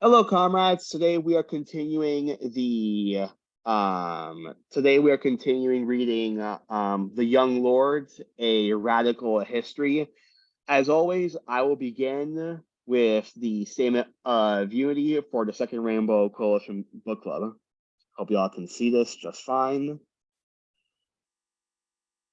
Hello, comrades. Today we are continuing reading The Young Lords, A Radical History. As always, I will begin with the statement of unity for the Second Rainbow Coalition Book Club. Hope you all can see this just fine.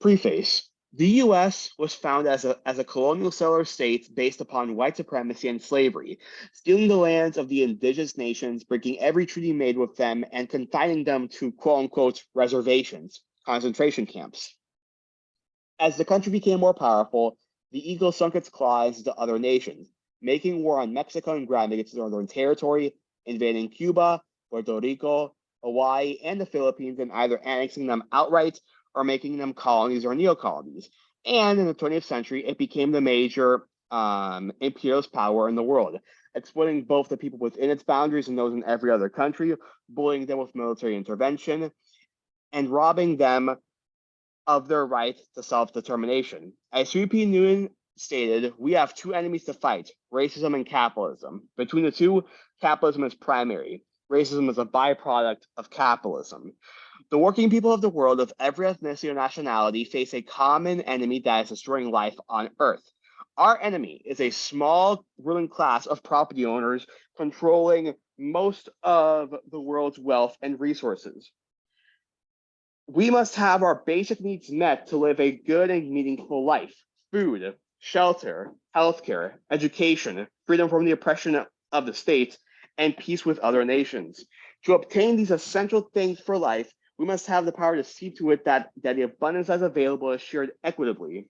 Preface. The U.S. was founded as a colonial settler state based upon white supremacy and slavery, stealing the lands of the indigenous nations, breaking every treaty made with them, and confining them to quote-unquote reservations, concentration camps. As the country became more powerful, the eagle sunk its claws into other nations, making war on Mexico and grabbing its northern territory, invading Cuba, Puerto Rico, Hawaii, and the Philippines, and either annexing them outright or making them colonies or neo-colonies. And in the 20th century, it became the major imperialist power in the world, exploiting both the people within its boundaries and those in every other country, bullying them with military intervention, and robbing them of their right to self-determination. As C.P. Newman stated, we have two enemies to fight, racism and capitalism. Between the two, capitalism is primary. Racism is a byproduct of capitalism. The working people of the world of every ethnicity or nationality face a common enemy that is destroying life on Earth. Our enemy is a small ruling class of property owners controlling most of the world's wealth and resources. We must have our basic needs met to live a good and meaningful life: food, shelter, healthcare, education, freedom from the oppression of the state, and peace with other nations. To obtain these essential things for life, we must have the power to see to it that the abundance that's available is shared equitably.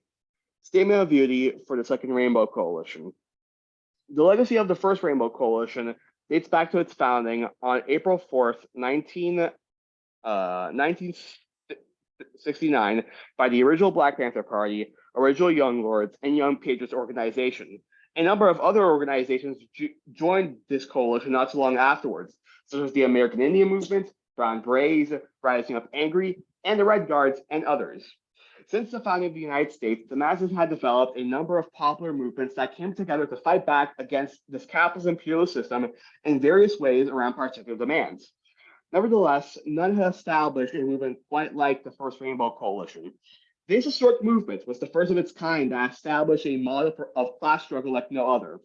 Statement of Unity for the Second Rainbow Coalition. The legacy of the First Rainbow Coalition dates back to its founding on April 4th, 1969 by the original Black Panther Party, original Young Lords, and Young Patriots organization. A number of other organizations joined this coalition not too long afterwards, such as the American Indian Movement, Brown Berets, Rising Up Angry, and the Red Guards, and others. Since the founding of the United States, the masses had developed a number of popular movements that came together to fight back against this capitalist imperialist system in various ways around particular demands. Nevertheless, none had established a movement quite like the First Rainbow Coalition. This historic movement was the first of its kind that established a model of class struggle like no other.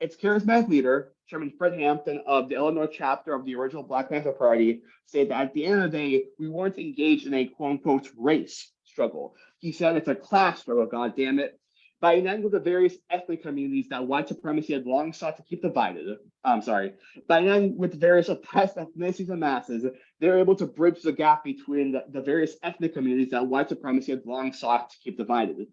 Its charismatic leader, Chairman Fred Hampton of the Illinois chapter of the original Black Panther Party, said that at the end of the day, we weren't engaged in a quote-unquote race struggle. He said it's a class struggle, God damn it. By uniting with the various ethnic communities that white supremacy had long sought to keep divided, by uniting with the various oppressed ethnicities and masses, they were able to bridge the gap between the various ethnic communities that white supremacy had long sought to keep divided.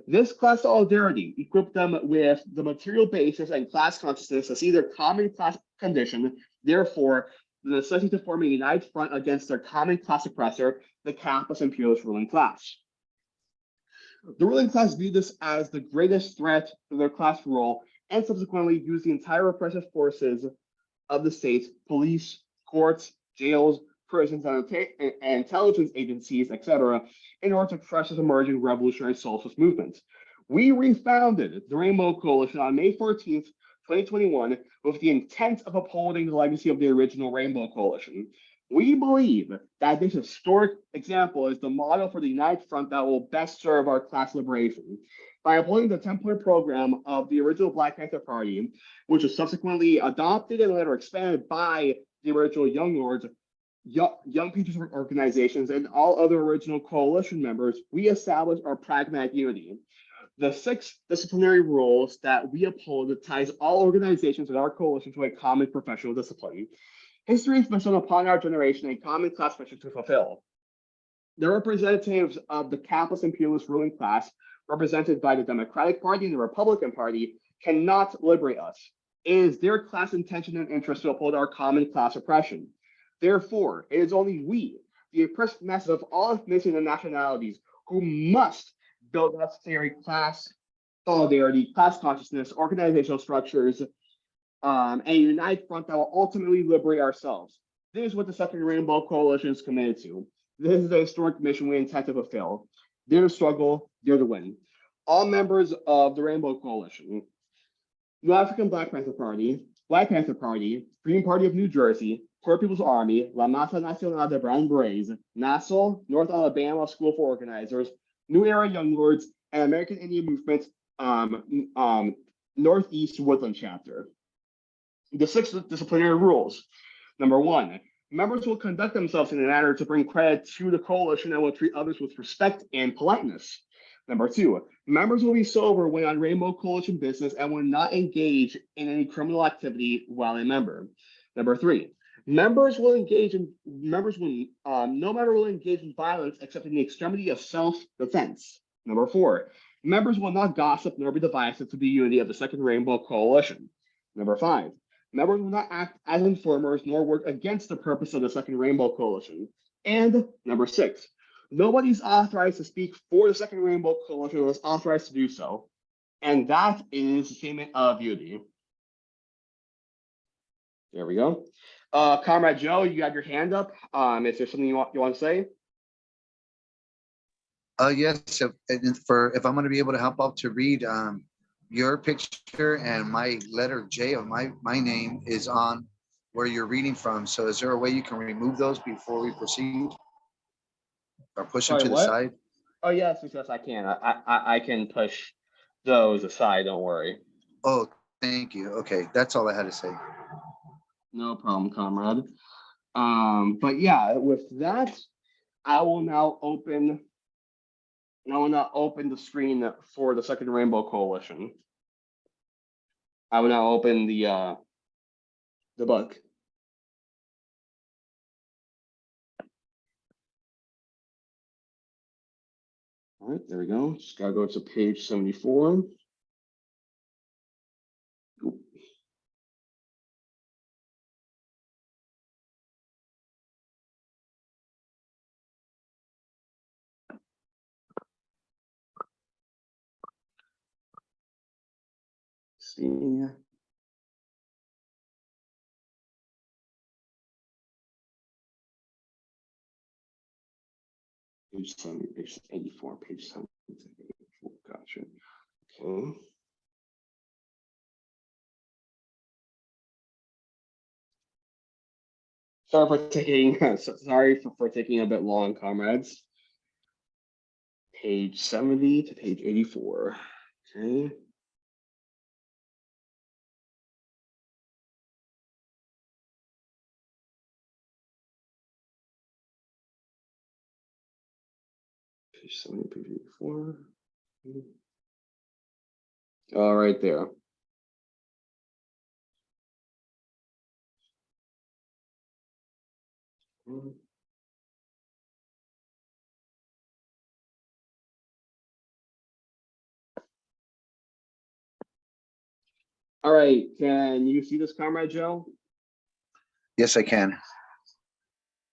This class solidarity equipped them with the material basis and class consciousness to see their common class condition, therefore, the necessity to form a united front against their common class oppressor, the capitalist imperialist ruling class. The ruling class viewed this as the greatest threat to their class role and subsequently used the entire repressive forces of the state, police, courts, jails, prisons, and intelligence agencies, etc., in order to crush this emerging revolutionary socialist movement. We refounded the Rainbow Coalition on May 14th, 2021, with the intent of upholding the legacy of the original Rainbow Coalition. We believe that this historic example is the model for the United Front that will best serve our class liberation. By upholding the template program of the original Black Panther Party, which was subsequently adopted and later expanded by the original Young Lords, Young Patriots organizations, and all other original coalition members, we established our pragmatic unity. The 6 disciplinary rules that we uphold ties all organizations in our coalition to a common professional discipline. History has bestowed upon our generation a common class mission to fulfill. The representatives of the capitalist imperialist ruling class, represented by the Democratic Party and the Republican Party, cannot liberate us. It is their class intention and interest to uphold our common class oppression. Therefore, it is only we, the oppressed masses of all ethnicities and nationalities, who must build necessary class solidarity, class consciousness, organizational structures, and a united front that will ultimately liberate ourselves. This is what the Second Rainbow Coalition is committed to. This is the historic mission we intend to fulfill. Dare to struggle, dare to win. All members of the Rainbow Coalition, New African Black Panther Party, Black Panther Party, Green Party of New Jersey, Poor People's Army, La Masa Nacional de Brown Berets, Nassau, North Alabama School for Organizers, New Era Young Lords, and American Indian Movement Northeast Woodland Chapter. The 6 disciplinary rules. Number 1, members will conduct themselves in a manner to bring credit to the coalition and will treat others with respect and politeness. Number 2, members will be sober when on Rainbow Coalition business and will not engage in any criminal activity while a member. Number 3, no member will engage in violence except in the extremity of self-defense. Number 4, members will not gossip nor be divisive to the unity of the Second Rainbow Coalition. Number 5, members will not act as informers nor work against the purpose of the Second Rainbow Coalition. And number 6, nobody's authorized to speak for the Second Rainbow Coalition unless authorized to do so. And that is the statement of unity. There we go. Comrade Joe, you got your hand up. Is there something you want to say? Yes, if I'm going to be able to help out to read, your picture and my letter J of my name is on where you're reading from. So is there a way you can remove those before we proceed? Or push them to the side? Oh yes, I can. I can push those aside, don't worry. Oh, thank you. Okay, that's all I had to say. No problem, comrade. But yeah, with that, I will now open the screen for the Second Rainbow Coalition. I will now open the book. All right, there we go. Just gotta go to page 74. See. Page 84, page 784. Gotcha. Okay. Sorry for taking a bit long, comrades. Page 70 to page 84. Okay. Page 70, page 84. All right, there. All right, can you see this, Comrade Joe? Yes, I can.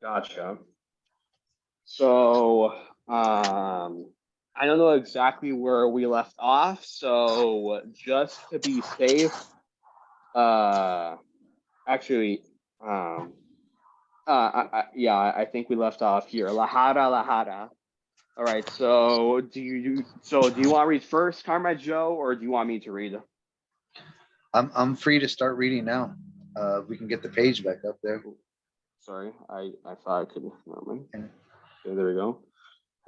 Gotcha. So, I don't know exactly where we left off, so just to be safe, actually, I think we left off here. Lahara. All right, so do you want to read first, Comrade Joe, or do you want me to read? I'm free to start reading now. We can get the page back up there. Sorry, I thought I could. Okay, there we go.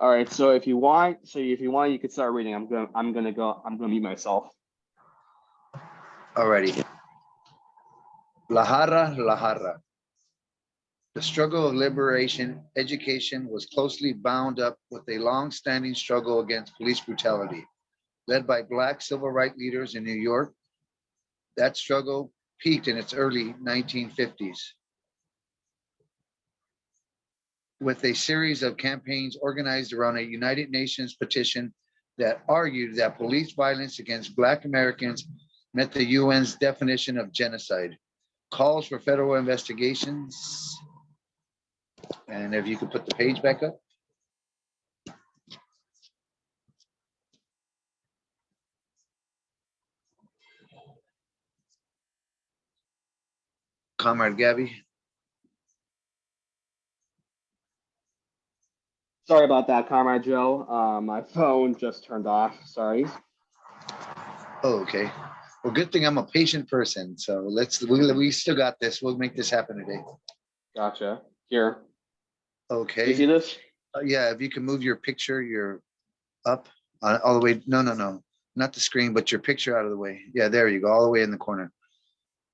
All right, so if you want, you could start reading. I'm gonna mute myself. Alrighty. Lahara. The struggle of liberation, education was closely bound up with a long-standing struggle against police brutality, led by Black civil rights leaders in New York. That struggle peaked in its early 1950s with a series of campaigns organized around a United Nations petition that argued that police violence against Black Americans met the UN's definition of genocide. Calls for federal investigations. And if you could put the page back up. Comrade Gabby. Sorry about that, Comrade Joe. My phone just turned off. Sorry. Oh, okay. Well, good thing I'm a patient person. So we still got this. We'll make this happen today. Gotcha. Here. Do you see Okay. this? Yeah, if you can move your picture, you're up all the way. No, no, no, not the screen, but your picture out of the way. Yeah, there you go, all the way in the corner.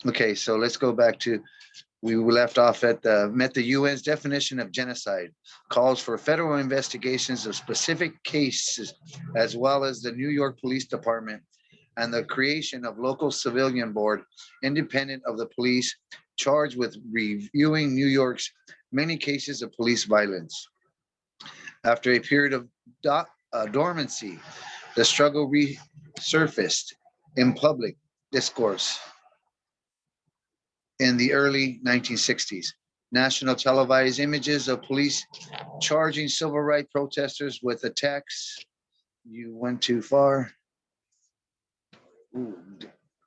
Okay, so let's go back to we left off at met the UN's definition of genocide, calls for federal investigations of specific cases, as well as the New York Police Department and the creation of local civilian board, independent of the police, charged with reviewing New York's many cases of police violence. After a period of dormancy, the struggle resurfaced in public discourse in the early 1960s. National televised images of police charging civil rights protesters with attacks. You went too far. Ooh,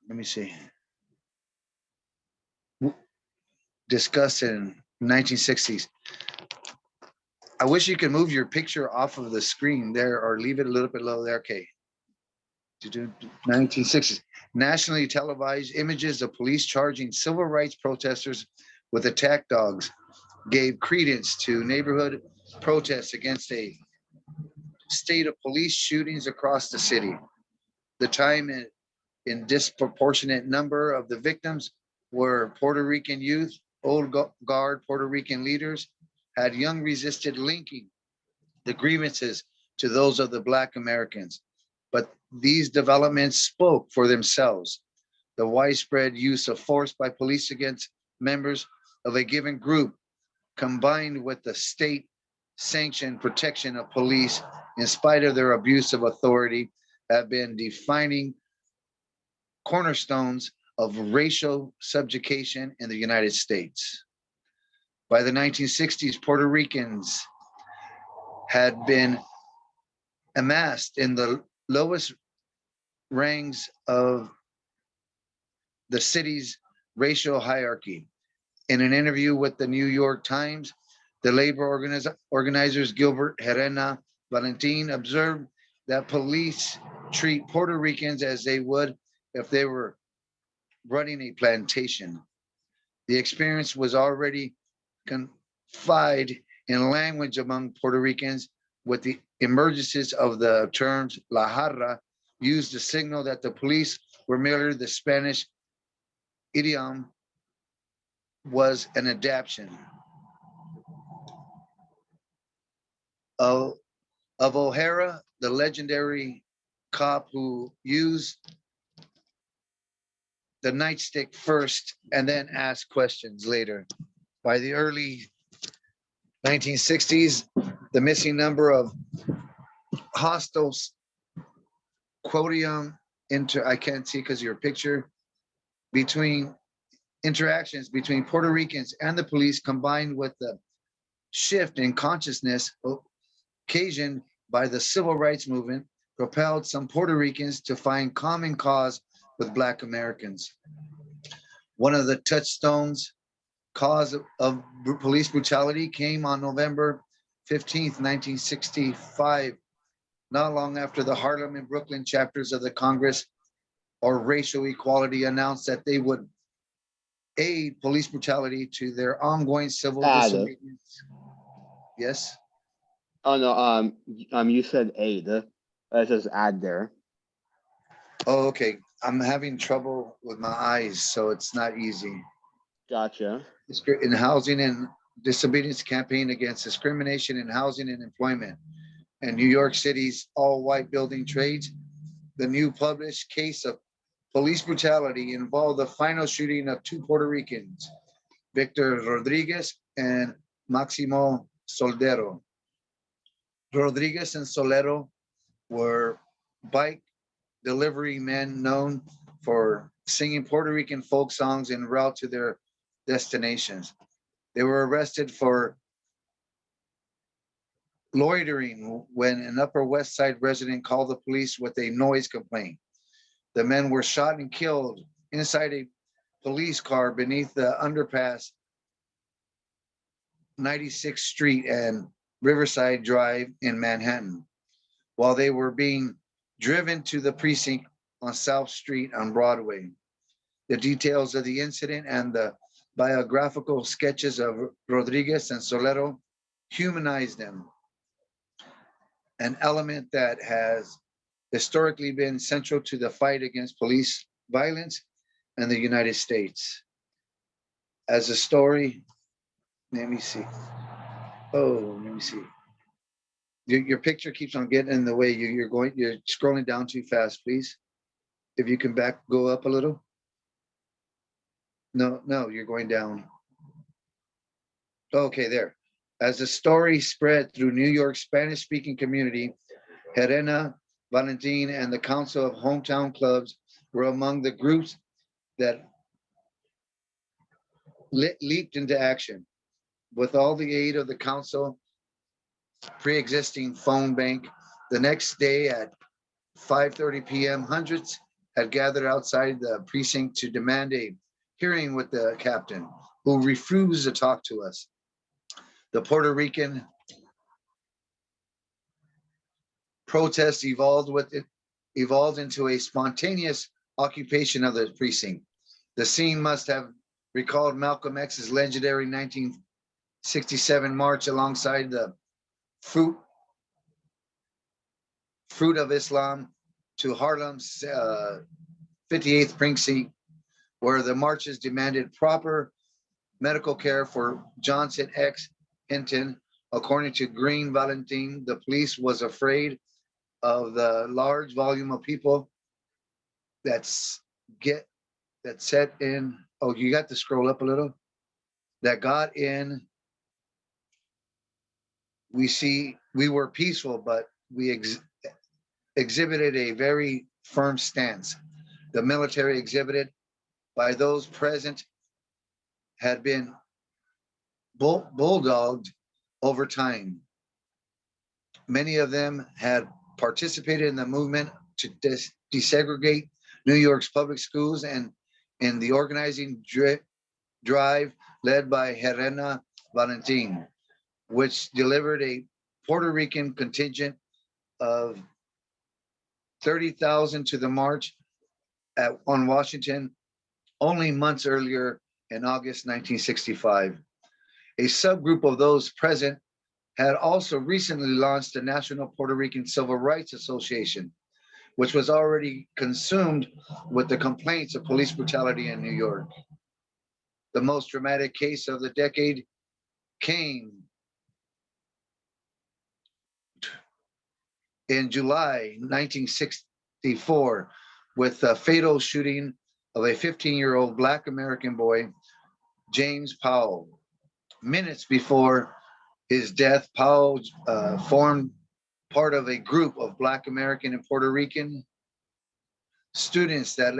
let me see. Discussed in 1960s. I wish you could move your picture off of the screen there or leave it a little bit low there. Okay. 1960s. Nationally televised images of police charging civil rights protesters with attack dogs gave credence to neighborhood protests against a state of police shootings across the city. The time in disproportionate number of the victims were Puerto Rican youth, old guard Puerto Rican leaders had young resisted linking the grievances to those of the Black Americans. But these developments spoke for themselves. The widespread use of force by police against members of a given group, combined with the state sanctioned protection of police in spite of their abuse of authority, have been defining cornerstones of racial subjugation in the United States. By the 1960s, Puerto Ricans had been amassed in the lowest ranks of the city's racial hierarchy. In an interview with the New York Times, the labor organizers Gilbert Herrera Valentin observed that police treat Puerto Ricans as they would if they were running a plantation. The experience was already confined in language among Puerto Ricans with the emergences of the terms La Jarra used to signal that the police were merely the Spanish idiom was an adaptation of, of O'Hara, the legendary cop who used the nightstick first and then asked questions later. By the early 1960s, the missing number of hostile quotium I can't see because your picture, between interactions between Puerto Ricans and the police combined with the shift in consciousness occasioned by the civil rights movement propelled some Puerto Ricans to find common cause with Black Americans. One of the touchstones cause of police brutality came on November 15th, 1965, not long after the Harlem and Brooklyn chapters of the Congress or Racial Equality announced that they would aid police brutality to their ongoing civil disobedience. Yes. Oh no. You said aid. It says add there. Oh, okay. I'm having trouble with my eyes, so it's not easy. Gotcha. In housing and disobedience campaign against discrimination in housing and employment, and New York City's all-white building trades, the new published case of police brutality involved the final shooting of two Puerto Ricans, Victor Rodriguez and Maximo Soldero. Rodriguez and Solero were bike delivery men known for singing Puerto Rican folk songs en route to their destinations. They were arrested for loitering when an Upper West Side resident called the police with a noise complaint. The men were shot and killed inside a police car beneath the underpass 96th Street and Riverside Drive in Manhattan. While they were being driven to the precinct, on South Street on Broadway. The details of the incident and the biographical sketches of Rodriguez and Soledo humanize them, an element that has historically been central to the fight against police violence in the United States. As a story, let me see. Oh, let me see. Your picture keeps on getting in the way. You're scrolling down too fast, please. If you can go up a little. No, you're going down. Okay, there. As the story spread through New York's Spanish-speaking community, Helena, Valentin, and the Council of Hometown Clubs were among the groups that leaped into action. With all the aid of the council pre-existing phone bank, the next day at 5:30 p.m., hundreds had gathered outside the precinct to demand a hearing with the captain, who refused to talk to us. The Puerto Rican protest evolved into a spontaneous occupation of the precinct. The scene must have recalled Malcolm X's legendary 1967 march alongside the fruit of Islam to Harlem's 58th precinct, where the marches demanded proper medical care for Johnson X. Hinton. According to Green Valentin, the police was afraid of the large volume of people that set in. Oh, you got to scroll up a little. That got in. We were peaceful, but we exhibited a very firm stance. The military exhibited by those present had been bulldogged over time. Many of them had participated in the movement to desegregate New York's public schools and in the organizing drive led by Helena Valentin, which delivered a Puerto Rican contingent of 30,000 to the march on Washington only months earlier in August 1965. A subgroup of those present had also recently launched the National Puerto Rican Civil Rights Association, which was already consumed with the complaints of police brutality in New York. The most dramatic case of the decade came in July 1964 with the fatal shooting of a 15-year-old Black American boy, James Powell. Minutes before his death, Powell formed part of a group of Black American and Puerto Rican students that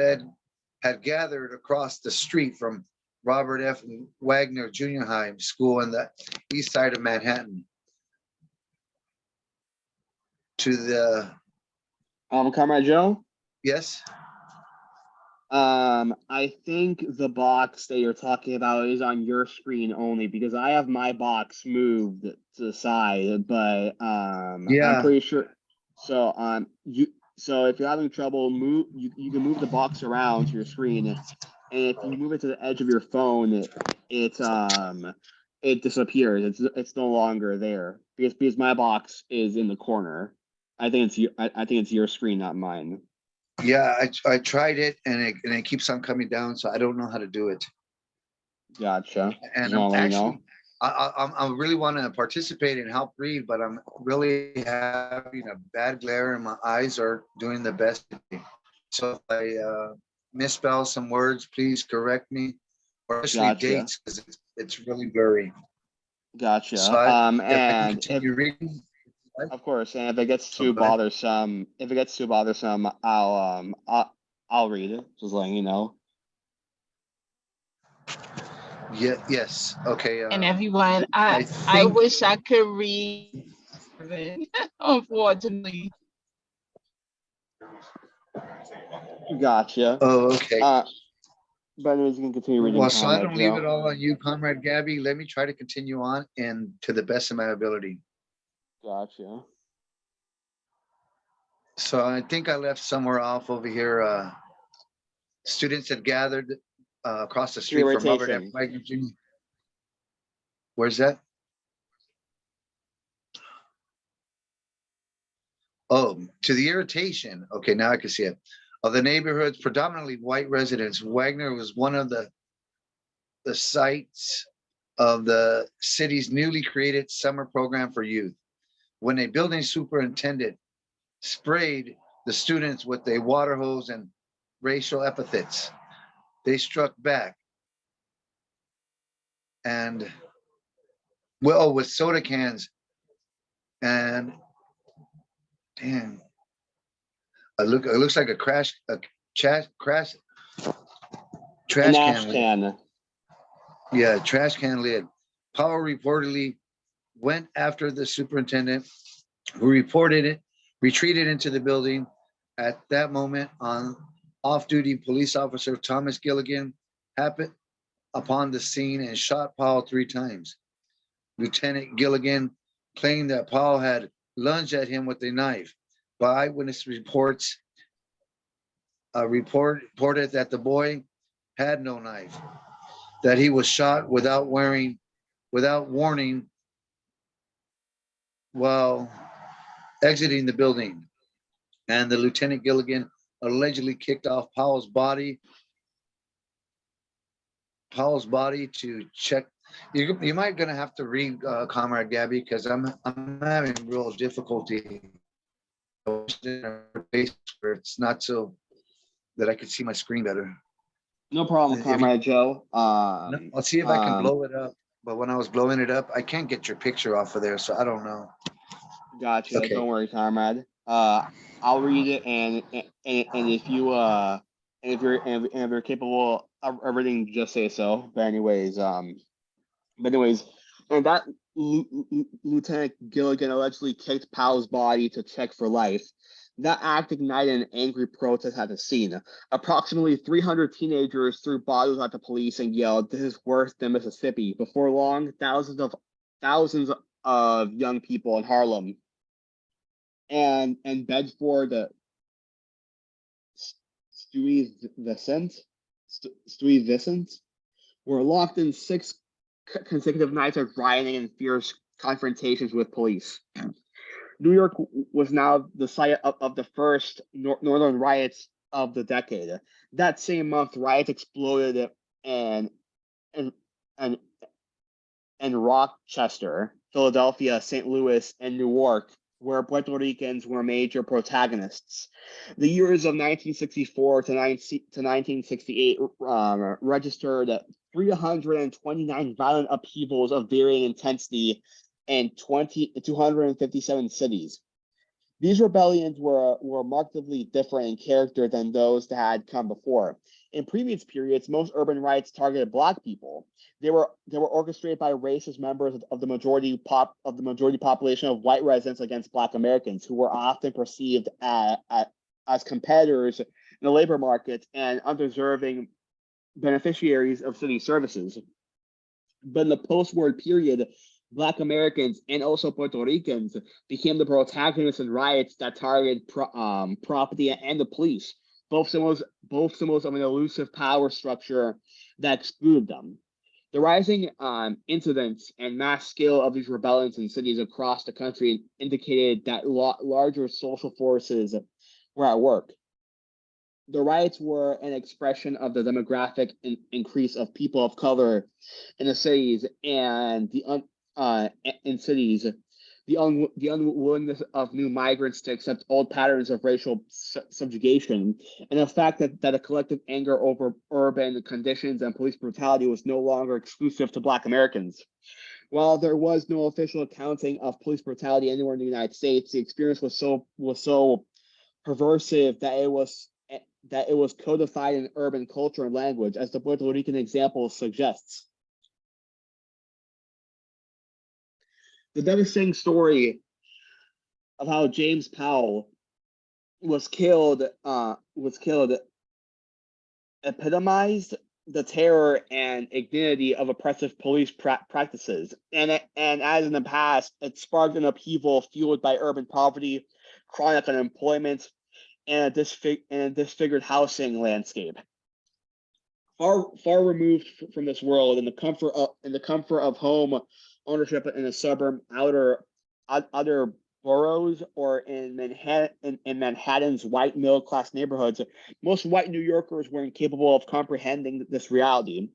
had gathered across the street from Robert F. Wagner Junior High School in the east side of Manhattan to the Comrade Joe? Yes. I think the box that you're talking about is on your screen only because I have my box moved to the side, but Yeah. I'm pretty sure. So if you're having trouble, you can move the box around to your screen, and if you move it to the edge of your phone, it disappears. It's no longer there because my box is in the corner. I think it's your screen, not mine. Yeah, I tried it and it keeps on coming down, so I don't know how to do it. Gotcha. And I'm actually, I really want to participate and help read, but I'm really having a bad glare and my eyes are doing the best. So if I misspell some words, please correct me, or especially dates, because it's really blurry. Gotcha. So if I can And continue reading. Of course, and if it gets too bothersome, I'll read it. Just letting you know. Yeah. Yes. Okay. And everyone, I wish I could read. Unfortunately. Gotcha. Oh, okay. But anyways, you can continue reading. Well, so I don't leave it all on you, Comrade Gabby. Let me try to continue on and to the best of my ability. Gotcha. So I think I left somewhere off over here. Students had gathered across the street from Robert F. Irritation. Wagner Jr. Where's that? Oh, to the irritation. Okay, now I can see it. Of the neighborhood's predominantly white residents, Wagner was one of the sites of the city's newly created summer program for youth. When a building superintendent sprayed the students with a water hose and racial epithets, they struck back and with soda cans and damn, it looks like a trash An can ash lid. can. Yeah, trash can lid. Powell reportedly went after the superintendent, who retreated into the building. At that moment, on off-duty police officer Thomas Gilligan happened upon the scene and shot Powell 3 times. Lieutenant Gilligan claimed that Powell had lunged at him with a knife. But eyewitness reports reported that the boy had no knife, that he was shot without warning while exiting the building, and the Lieutenant Gilligan allegedly kicked off Powell's body to check. You might gonna have to read, Comrade Gabby, because I'm having real difficulty where it's not so that I could see my screen better. No problem, Comrade Joe. I'll see if I can blow it up. But when I was blowing it up, I can't get your picture off of there, so I don't know. Gotcha. Okay. Don't worry, Comrade. I'll read it, and if you and if you're capable of reading, just say so. But anyways, and that Lieutenant Gilligan allegedly kicked Powell's body to check for life. That act ignited an angry protest at the scene. Approximately 300 teenagers threw bottles at the police and yelled, "This is worse than Mississippi." Before long, thousands of young people in Harlem and Bedford, Stuyvesant were locked in 6 consecutive nights of rioting and fierce confrontations with police. New York was now the site of the first northern riots of the decade. That same month, riots exploded in Rochester, Philadelphia, St. Louis, and Newark, where Puerto Ricans were major protagonists. The years of 1964 to 1968 registered 329 violent upheavals of varying intensity in 257 cities. These rebellions were markedly different in character than those that had come before. In previous periods, most urban riots targeted Black people. They were orchestrated by racist members of the majority population of white residents against Black Americans, who were often perceived as competitors in the labor market and undeserving beneficiaries of city services. But in the post-war period, Black Americans and also Puerto Ricans became the protagonists in riots that targeted property and the police, both symbols of an elusive power structure that excluded them. The rising incidents and mass scale of these rebellions in cities across the country indicated that larger social forces were at work. The riots were an expression of the demographic increase of people of color in the cities and the unwillingness of new migrants to accept old patterns of racial subjugation, and the fact that a collective anger over urban conditions and police brutality was no longer exclusive to Black Americans. While there was no official accounting of police brutality anywhere in the United States, the experience was so pervasive that it was codified in urban culture and language, as the Puerto Rican example suggests. The devastating story of how James Powell was killed epitomized the terror and indignity of oppressive police practices. And as in the past, it sparked an upheaval fueled by urban poverty, chronic unemployment, and a disfigured housing landscape. Far removed from this world, in the comfort of home ownership in the suburb outer boroughs, or in Manhattan's white middle class neighborhoods, most white New Yorkers were incapable of comprehending this reality.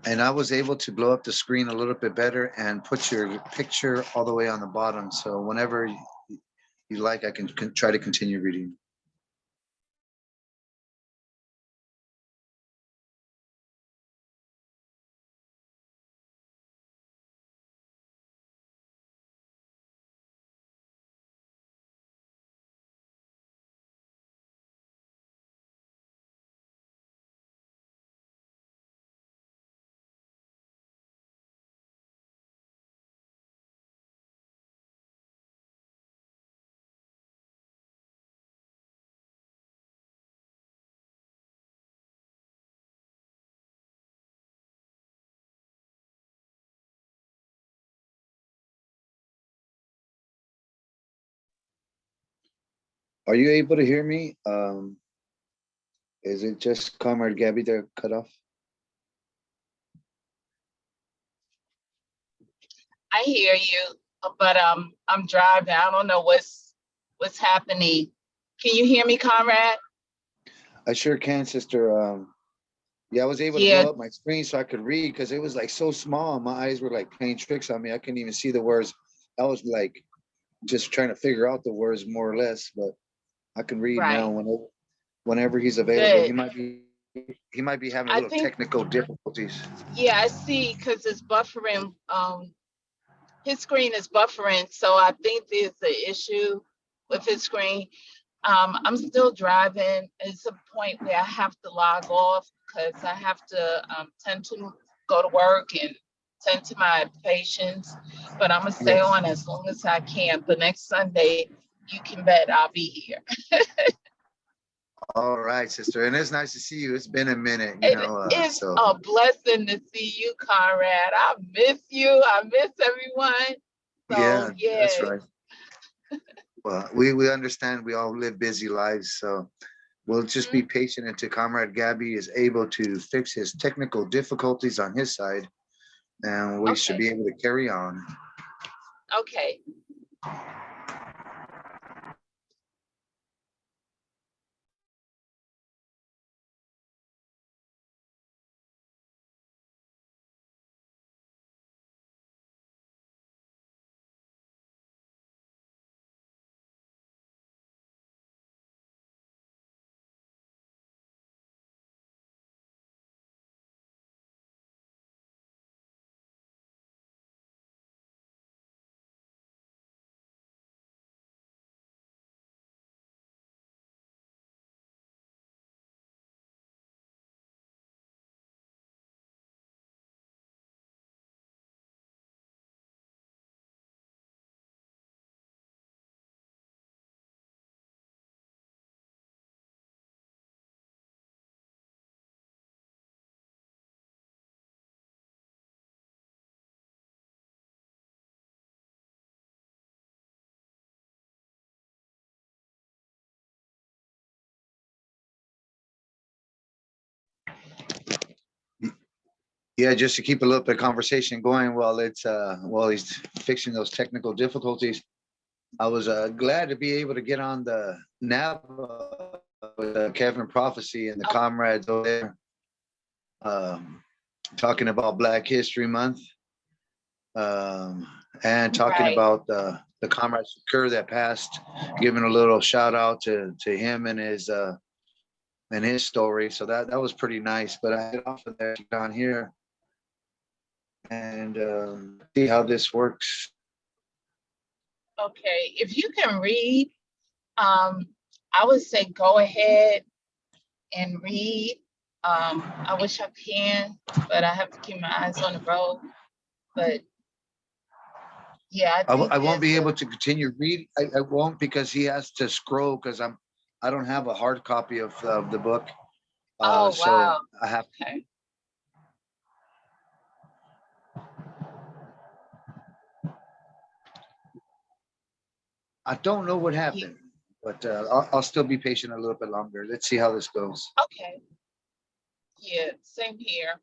And I was able to blow up the screen a little bit better and put your picture all the way on the bottom. So whenever you like, I can try to continue reading. Are you able to hear me? Is it just Comrade Gabby that cut off? I hear you, but I'm driving. I don't know what's happening. Can you hear me, Conrad? I sure can, sister. Yeah, I was able to blow up my screen so I could read because it was like so small. My eyes were like playing tricks on me. I couldn't even see the words. I was like just trying to figure out the words more or less, but I can read now whenever he's available. Good. He might be having a I little think, technical difficulties. yeah, I see, because it's buffering. His screen is buffering, so I think there's an issue with his screen. I'm still driving. It's a point where I have to log off because I have to go to work and tend to my patients. But I'm gonna stay on as long as I can. But next Sunday, you can bet I'll be here. All right, sister. And it's nice to see you. It's been a minute, It's a blessing to see you, Conrad. I miss you. I miss everyone. So, yeah, that's right. Well, we understand we all live busy lives, so we'll just be patient until Comrade Gabby is able to fix his technical difficulties on his side, and we should be able to carry on. Okay. Yeah, just to keep a little bit of conversation going while he's fixing those technical difficulties. I was glad to be able to get on the nav with Kevin Prophecy and the comrades over there, talking about Black History Month, and talking about the comrade Shakur that passed, giving a little shout out to him and his story. So that was pretty nice. But I get off of there down here and see how this works. Okay, if you can read, I would say go ahead and read. I wish I can, but I have to keep my eyes on the road. But Yeah, I think I won't be there's able to continue read. I won't because he has to scroll because I don't have a hard copy of the book. oh, So wow. I have. Okay. I don't know what Ye- happened, but I'll still be patient a little bit longer. Let's see how this goes. Okay. Yeah, same here.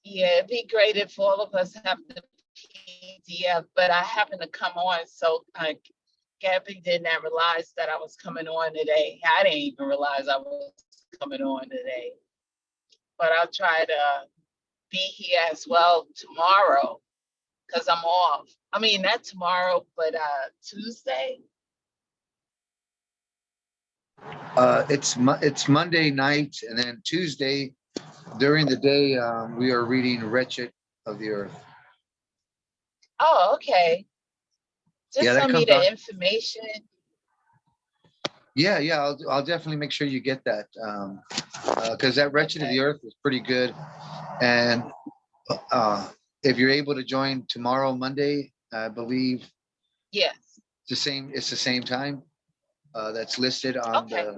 Yeah, it'd be great if all of us have the PDF, but I happened to come on, so Gabby did not realize that I was coming on today. I didn't even realize I was coming on today. But I'll try to be here as well tomorrow because I'm off. I mean, not tomorrow, but Tuesday. It's Monday night, and then Tuesday during the day we are reading Wretched of the Earth. Oh, okay. Yeah, Just that send me comes on. the information. Yeah, I'll definitely make sure you get that because that Wretched of the Earth is pretty good. And if you're able to join tomorrow, Monday, I believe Yes. it's the same time that's listed on Okay.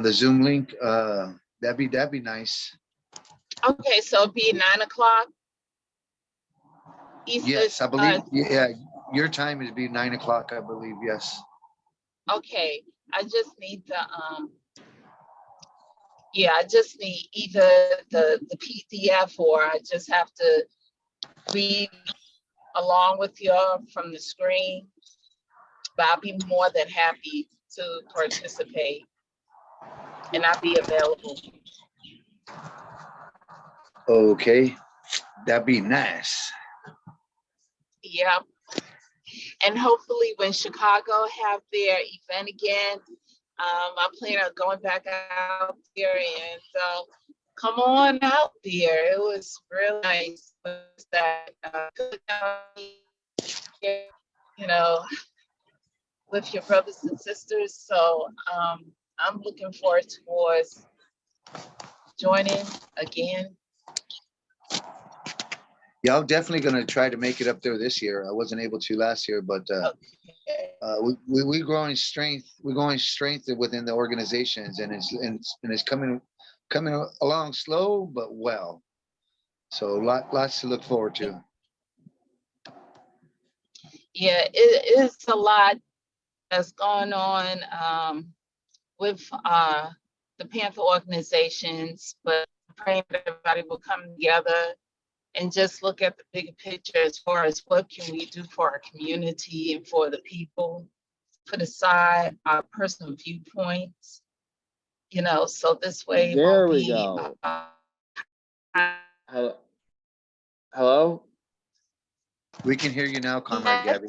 the Zoom link. That'd be nice. Okay. So it'll be 9 o'clock Eastern. Yes, I believe. Yeah, your time is be 9 o'clock, I believe. Yes. Okay. I just need the yeah, I just need either the PDF or I just have to read along with you from the screen. But I'll be more than happy to participate and I'll be available. Okay, that'd be nice. Yeah. And hopefully when Chicago have their event again, I plan on going back out there and come on out there. It was real nice. It was that good time, you know, with your brothers and sisters. So I'm looking forward towards joining again. Yeah, I'm definitely gonna try to make it up there this year. I wasn't able to last year, but Okay. we're growing strength. We're growing strength within the organizations, and it's coming along slow but well. So lots to look forward to. Yeah, it is a lot that's going on with the Panther organizations, but I'm praying that everybody will come together and just look at the bigger picture as far as what can we do for our community and for the people, put aside our personal viewpoints, so this way it There won't we be go. Hello? Hello? We can hear you now, Comrade Gabby.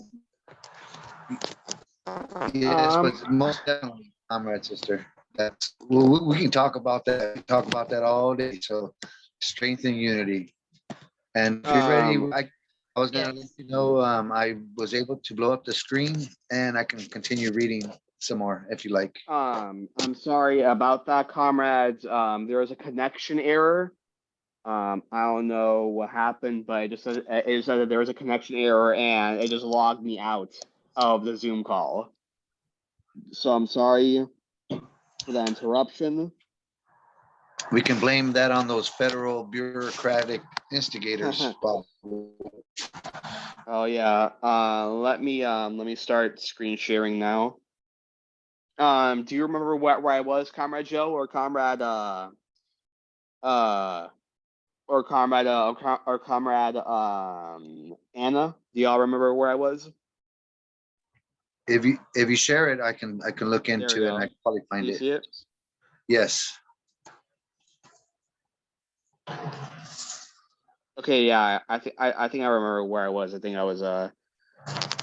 Yes, Um, but most definitely, Comrade Sister. That's we can talk about that. Talk about that all day. So strength and unity. And if you're ready, I was gonna let Yes. you know I was able to blow up the screen and I can continue reading some more if you like. I'm sorry about that, comrades. There was a connection error. I don't know what happened, but it said that there was a connection error and it just logged me out of the Zoom call. So I'm sorry for that interruption. We can blame that on those federal bureaucratic instigators. Bob. Oh yeah. Let me start screen sharing now. Do you remember where I was, Comrade Joe or Comrade uh or Comrade Anna? Do y'all remember where I was? If you share it, I can look There we into it and go. I can probably Do find you it. see it? Yes. Okay, yeah, I think I remember where I was. I think I was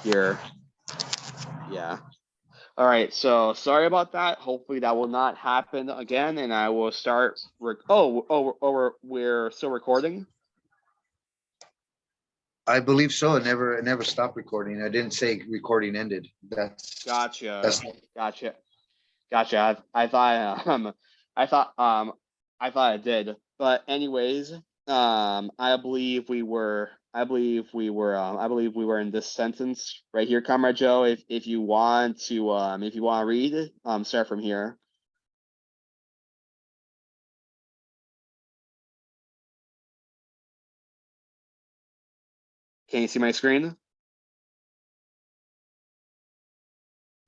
here. Yeah. All right, so sorry about that. Hopefully that will not happen again, and I will start. We're still recording. I believe so. It never stopped recording. I didn't say recording ended. Gotcha. I thought I thought it did, but anyways, I believe we were I believe we were in this sentence right here, Comrade Joe. If you want to read, start from here. Can you see my screen?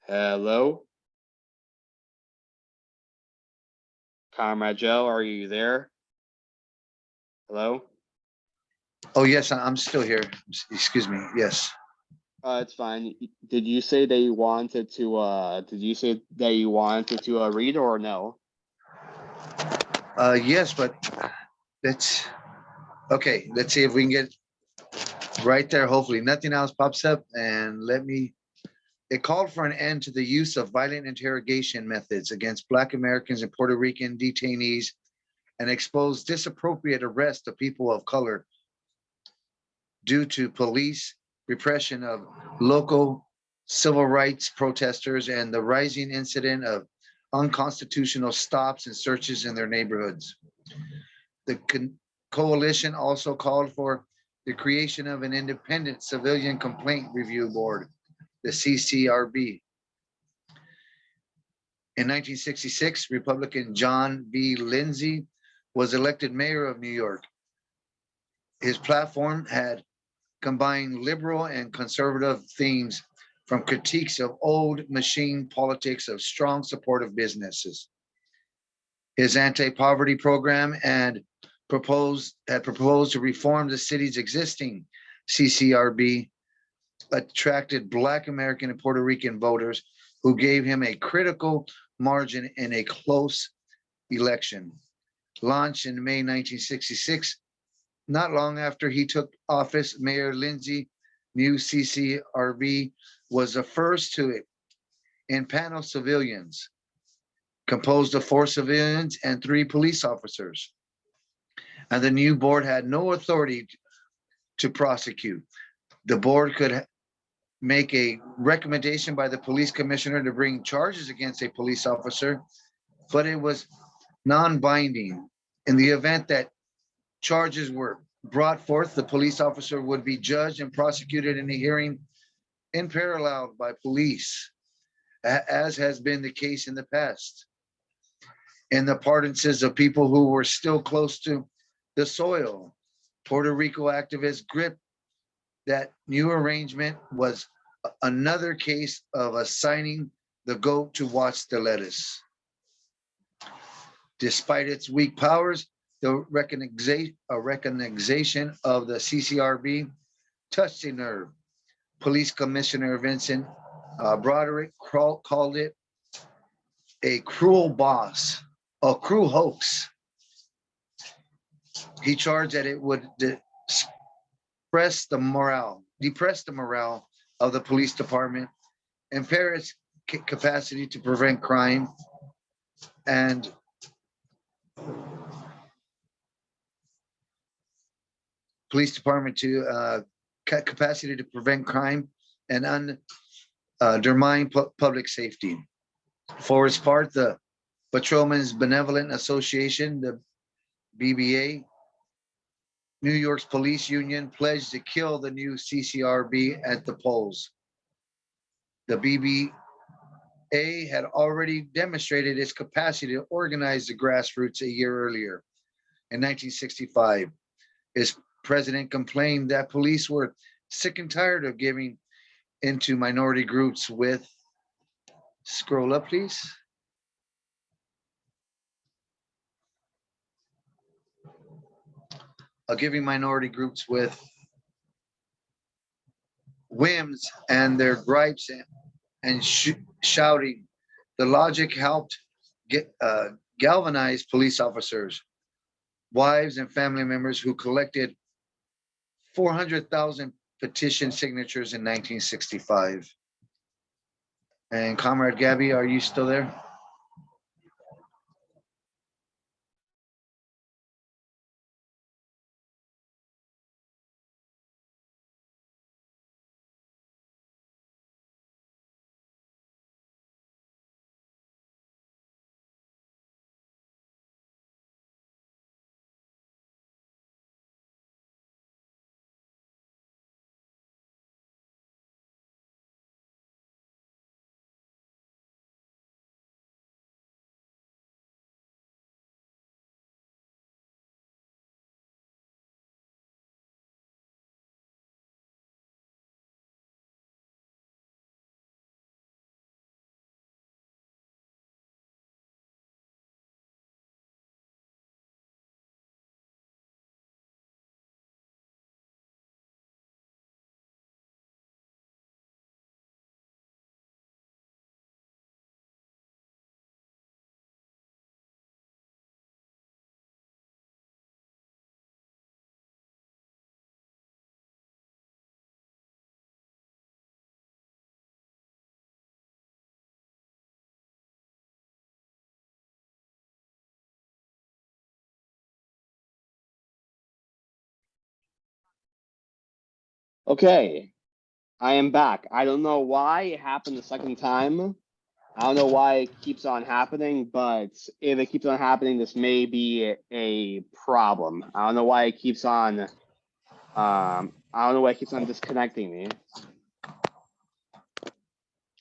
Hello? Comrade Joe, are you there? Hello? Oh, yes, I'm still here. Excuse me. Yes. It's fine. Did you say that you wanted to read or no? Yes, but let's okay. Let's see if we can get right there. Hopefully, nothing else pops up. And it called for an end to the use of violent interrogation methods against Black Americans and Puerto Rican detainees and exposed disappropriate arrest of people of color due to police repression of local civil rights protesters and the rising incident of unconstitutional stops and searches in their neighborhoods. The coalition also called for the creation of an independent civilian complaint review board, the CCRB. In 1966, Republican John B. Lindsay was elected mayor of New York. His platform had combined liberal and conservative themes, from critiques of old machine politics of strong support of businesses. His anti-poverty program had proposed to reform the city's existing CCRB, attracted Black American and Puerto Rican voters who gave him a critical margin in a close election. Launched in May 1966, not long after he took office, Mayor Lindsay new CCRB was the first to impanel civilians, composed of 4 civilians and 3 police officers. And the new board had no authority to prosecute. The board could make a recommendation by the police commissioner to bring charges against a police officer, but it was non-binding. In the event that charges were brought forth, the police officer would be judged and prosecuted in a hearing in parallel by police, as has been the case in the past. In the pardons of people who were still close to the soil, Puerto Rico activists gripped that new arrangement was another case of assigning the goat to watch the lettuce. Despite its weak powers, the recognition of the CCRB touched a nerve. Police Commissioner Vincent Broderick called it a cruel boss, a cruel hoax. He charged that it would depress the morale of the police department, impair its capacity to prevent crime, and police department to capacity to prevent crime and undermine public safety. For its part, the Patrolmen's Benevolent Association, the BBA, New York's police union, pledged to kill the new CCRB at the polls. The BBA had already demonstrated its capacity to organize the grassroots a year earlier. In 1965, its president complained that police were sick and tired of giving into minority groups with, scroll up please, giving minority groups with whims and their gripes and shouting. The logic helped galvanize police officers, wives and family members who collected 400,000 petition signatures in 1965. And Comrade Gabby, are you still there? Okay, I am back. I don't know why it happened the second time. I don't know why it keeps on happening, but if it keeps on happening, this may be a problem. I don't know why it keeps on. I don't know why it keeps on disconnecting me.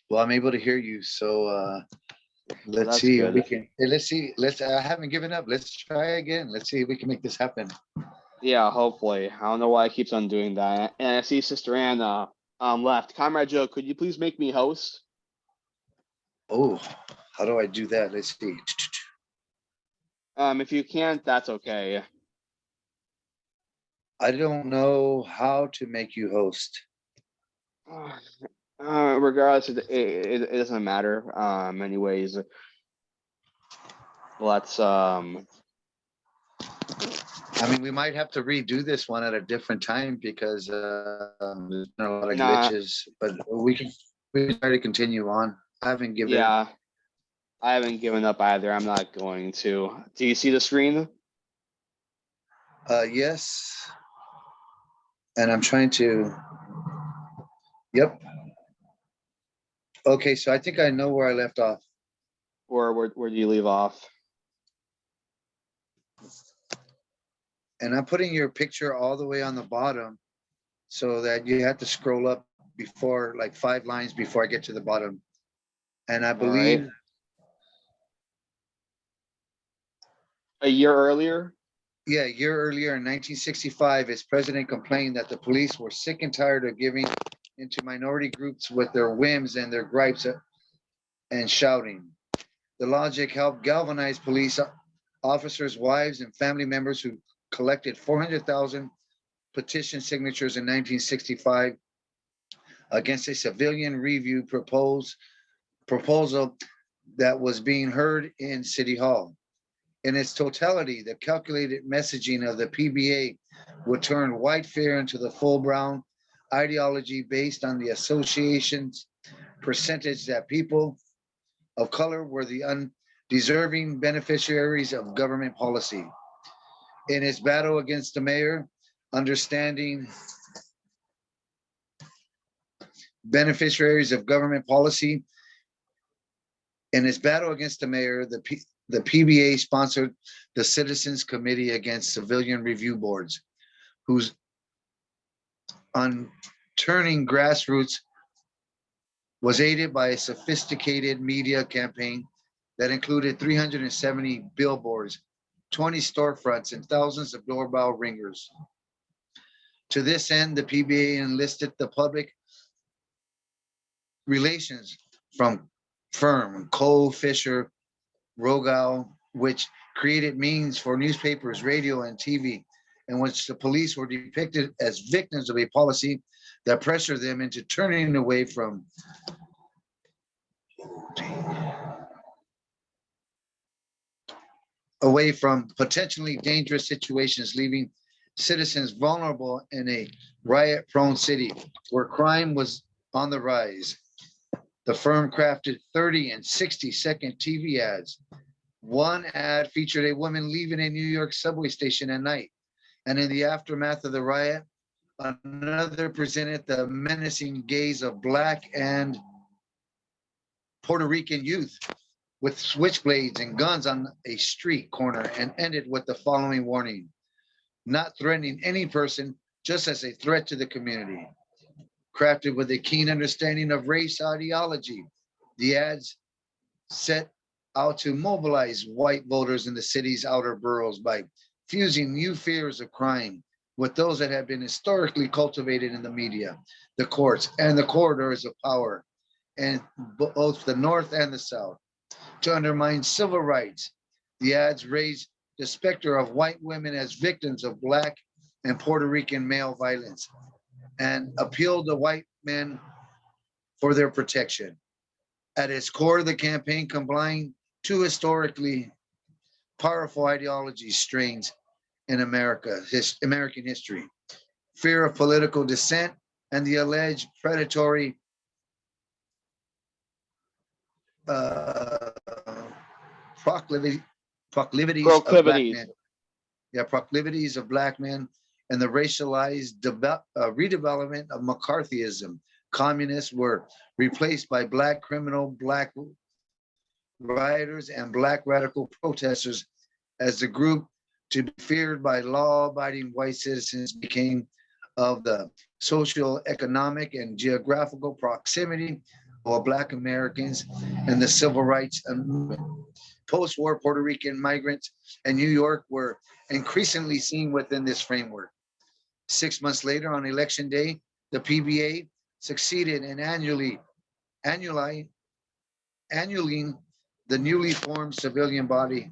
Well, I'm able to hear you. So let's That's see if we good. can. Let's see. I haven't given up. Let's try again. Let's see if we can make this happen. Yeah, hopefully. I don't know why it keeps on doing that. And I see Sister Anna left. Comrade Joe, could you please make me host? Oh, how do I do that? Let's see. If you can't, that's okay. I don't know how to make you host. Regardless, it doesn't matter. Anyways, let's I mean, we might have to redo this one at a different time because there's been a lot of nah, glitches, but we try to continue on. I haven't given up. yeah, I haven't given up either. I'm not going to. Do you see the screen? Yes. And I'm trying to, yep. Okay, so I think I know where I left off. Or where do you leave off? And I'm putting your picture all the way on the bottom so that you have to scroll up before like 5 lines before I get to the bottom. And I All right. believe, A year earlier? yeah, a year earlier in 1965, his president complained that the police were sick and tired of giving into minority groups with their whims and their gripes and shouting. The logic helped galvanize police officers' wives and family members who collected 400,000 petition signatures in 1965 against a civilian review proposal that was being heard in City Hall. In its totality, the calculated messaging of the PBA would turn white fear into the full brown ideology based on the association's percentage that people of color were the undeserving beneficiaries of government policy. In its battle against the mayor, understanding beneficiaries of government policy, in its battle against the mayor, the PBA sponsored the Citizens Committee Against Civilian Review Boards, whose on turning grassroots was aided by a sophisticated media campaign that included 370 billboards, 20 storefronts, and thousands of doorbell ringers. To this end, the PBA enlisted the public relations from firm Cole Fisher Rogal, which created means for newspapers, radio, and TV, in which the police were depicted as victims of a policy that pressured them into turning away from potentially dangerous situations, leaving citizens vulnerable in a riot-prone city where crime was on the rise. The firm crafted 30 and 60-second TV ads. One ad featured a woman leaving a New York subway station at night, and in the aftermath of the riot, another presented the menacing gaze of Black and Puerto Rican youth with switchblades and guns on a street corner, and ended with the following warning: not threatening any person, just as a threat to the community. Crafted with a keen understanding of race ideology, the ads set out to mobilize white voters in the city's outer boroughs by fusing new fears of crime with those that have been historically cultivated in the media, the courts, and the corridors of power in both the North and the South. To undermine civil rights, the ads raised the specter of white women as victims of Black and Puerto Rican male violence and appealed to white men for their protection. At its core, the campaign combined two historically powerful ideology strains in American history: fear of political dissent and the alleged predatory uh, proclivities of Black Proclivities. men. Yeah, proclivities of Black men and the racialized redevelopment of McCarthyism. Communists were replaced by black criminal, black rioters, and black radical protesters as the group to be feared by law-abiding white citizens became of the social, economic, and geographical proximity of Black Americans and the civil rights movement. Post-war Puerto Rican migrants and New York were increasingly seen within this framework. 6 months later, on election day, the PBA succeeded in annuling the newly formed civilian body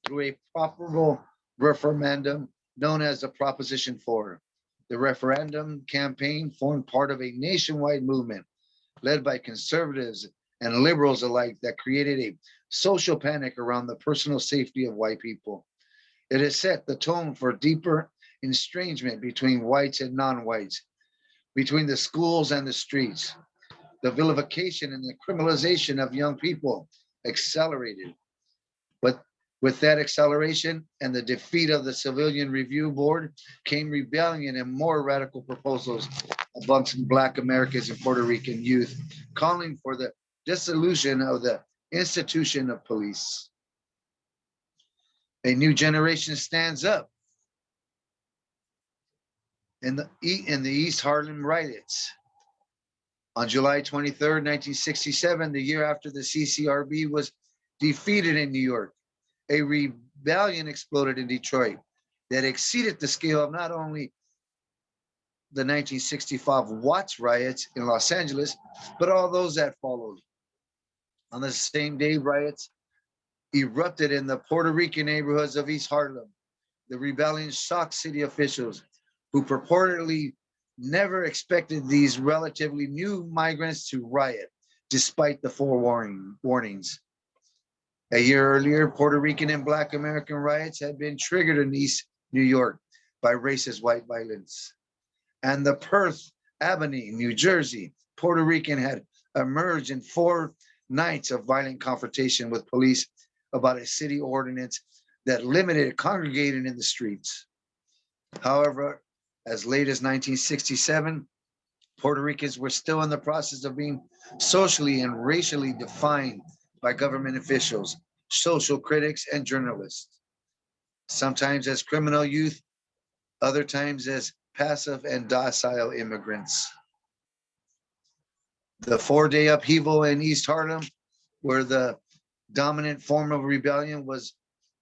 through a profitable referendum known as the Proposition 4. The referendum campaign formed part of a nationwide movement led by conservatives and liberals alike that created a social panic around the personal safety of white people. It has set the tone for deeper estrangement between whites and non-whites, between the schools and the streets. The vilification and the criminalization of young people accelerated. But with that acceleration and the defeat of the Civilian Review Board came rebellion and more radical proposals amongst Black Americans and Puerto Rican youth, calling for the dissolution of the institution of police. A new generation stands up in the East Harlem riots. On July 23rd, 1967, the year after the CCRB was defeated in New York, a rebellion exploded in Detroit that exceeded the scale of not only the 1965 Watts riots in Los Angeles, but all those that followed. On the same day, riots erupted in the Puerto Rican neighborhoods of East Harlem. The rebellion shocked city officials who purportedly never expected these relatively new migrants to riot, despite the forewarnings. A year earlier, Puerto Rican and Black American riots had been triggered in East New York by racist white violence. And the Perth, Albany, New Jersey, Puerto Rican had emerged in 4 nights of violent confrontation with police about a city ordinance that limited congregating in the streets. However, as late as 1967, Puerto Ricans were still in the process of being socially and racially defined by government officials, social critics, and journalists, sometimes as criminal youth, other times as passive and docile immigrants. The 4-day upheaval in East Harlem, where the dominant form of rebellion was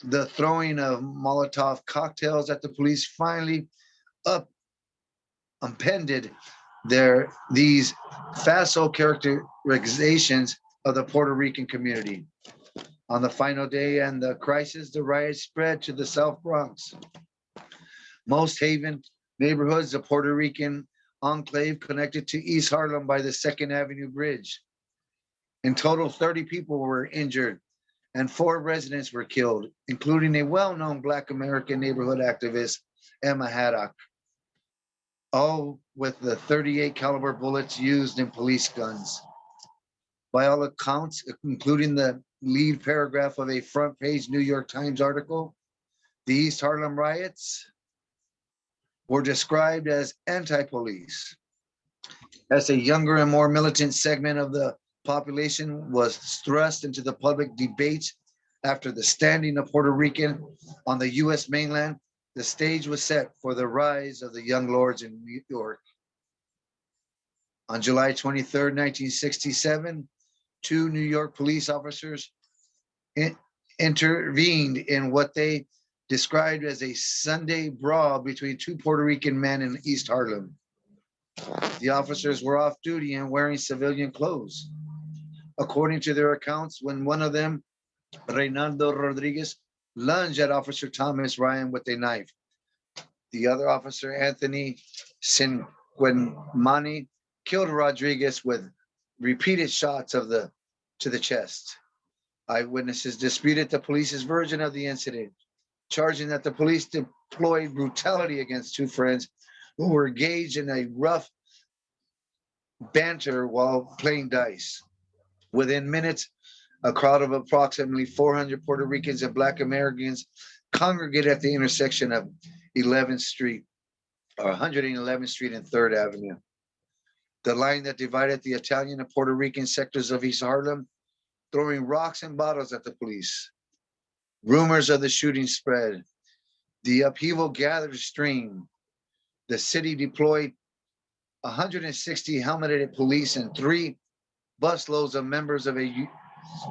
the throwing of Molotov cocktails at the police, finally upended these facile characterizations of the Puerto Rican community. On the final day and the crisis, the riots spread to the South Bronx. Most Haven neighborhoods, the Puerto Rican enclave connected to East Harlem by the 2nd Avenue Bridge. In total, 30 people were injured and 4 residents were killed, including a well-known Black American neighborhood activist, Emma Haddock, all with the .38 caliber bullets used in police guns. By all accounts, including the lead paragraph of a front-page New York Times article, the East Harlem riots were described as anti-police. As a younger and more militant segment of the population was thrust into the public debates after the standing of Puerto Rican on the US mainland, the stage was set for the rise of the young lords in New York. On July 23rd, 1967, 2 New York police officers intervened in what they described as a Sunday brawl between 2 Puerto Rican men in East Harlem. The officers were off duty and wearing civilian clothes. According to their accounts, when one of them, Reynaldo Rodriguez, lunged at Officer Thomas Ryan with a knife, the other officer, Anthony Sinquemani, killed Rodriguez with repeated shots to the chest. Eyewitnesses disputed the police's version of the incident, charging that the police deployed brutality against 2 friends who were engaged in a rough banter while playing dice. Within minutes, a crowd of approximately 400 Puerto Ricans and Black Americans congregated at the intersection of 11th Street or 111th Street and 3rd Avenue. The line that divided the Italian and Puerto Rican sectors of East Harlem, throwing rocks and bottles at the police. Rumors of the shooting spread. The upheaval gathered steam. The city deployed 160 helmeted police and 3 busloads of members of a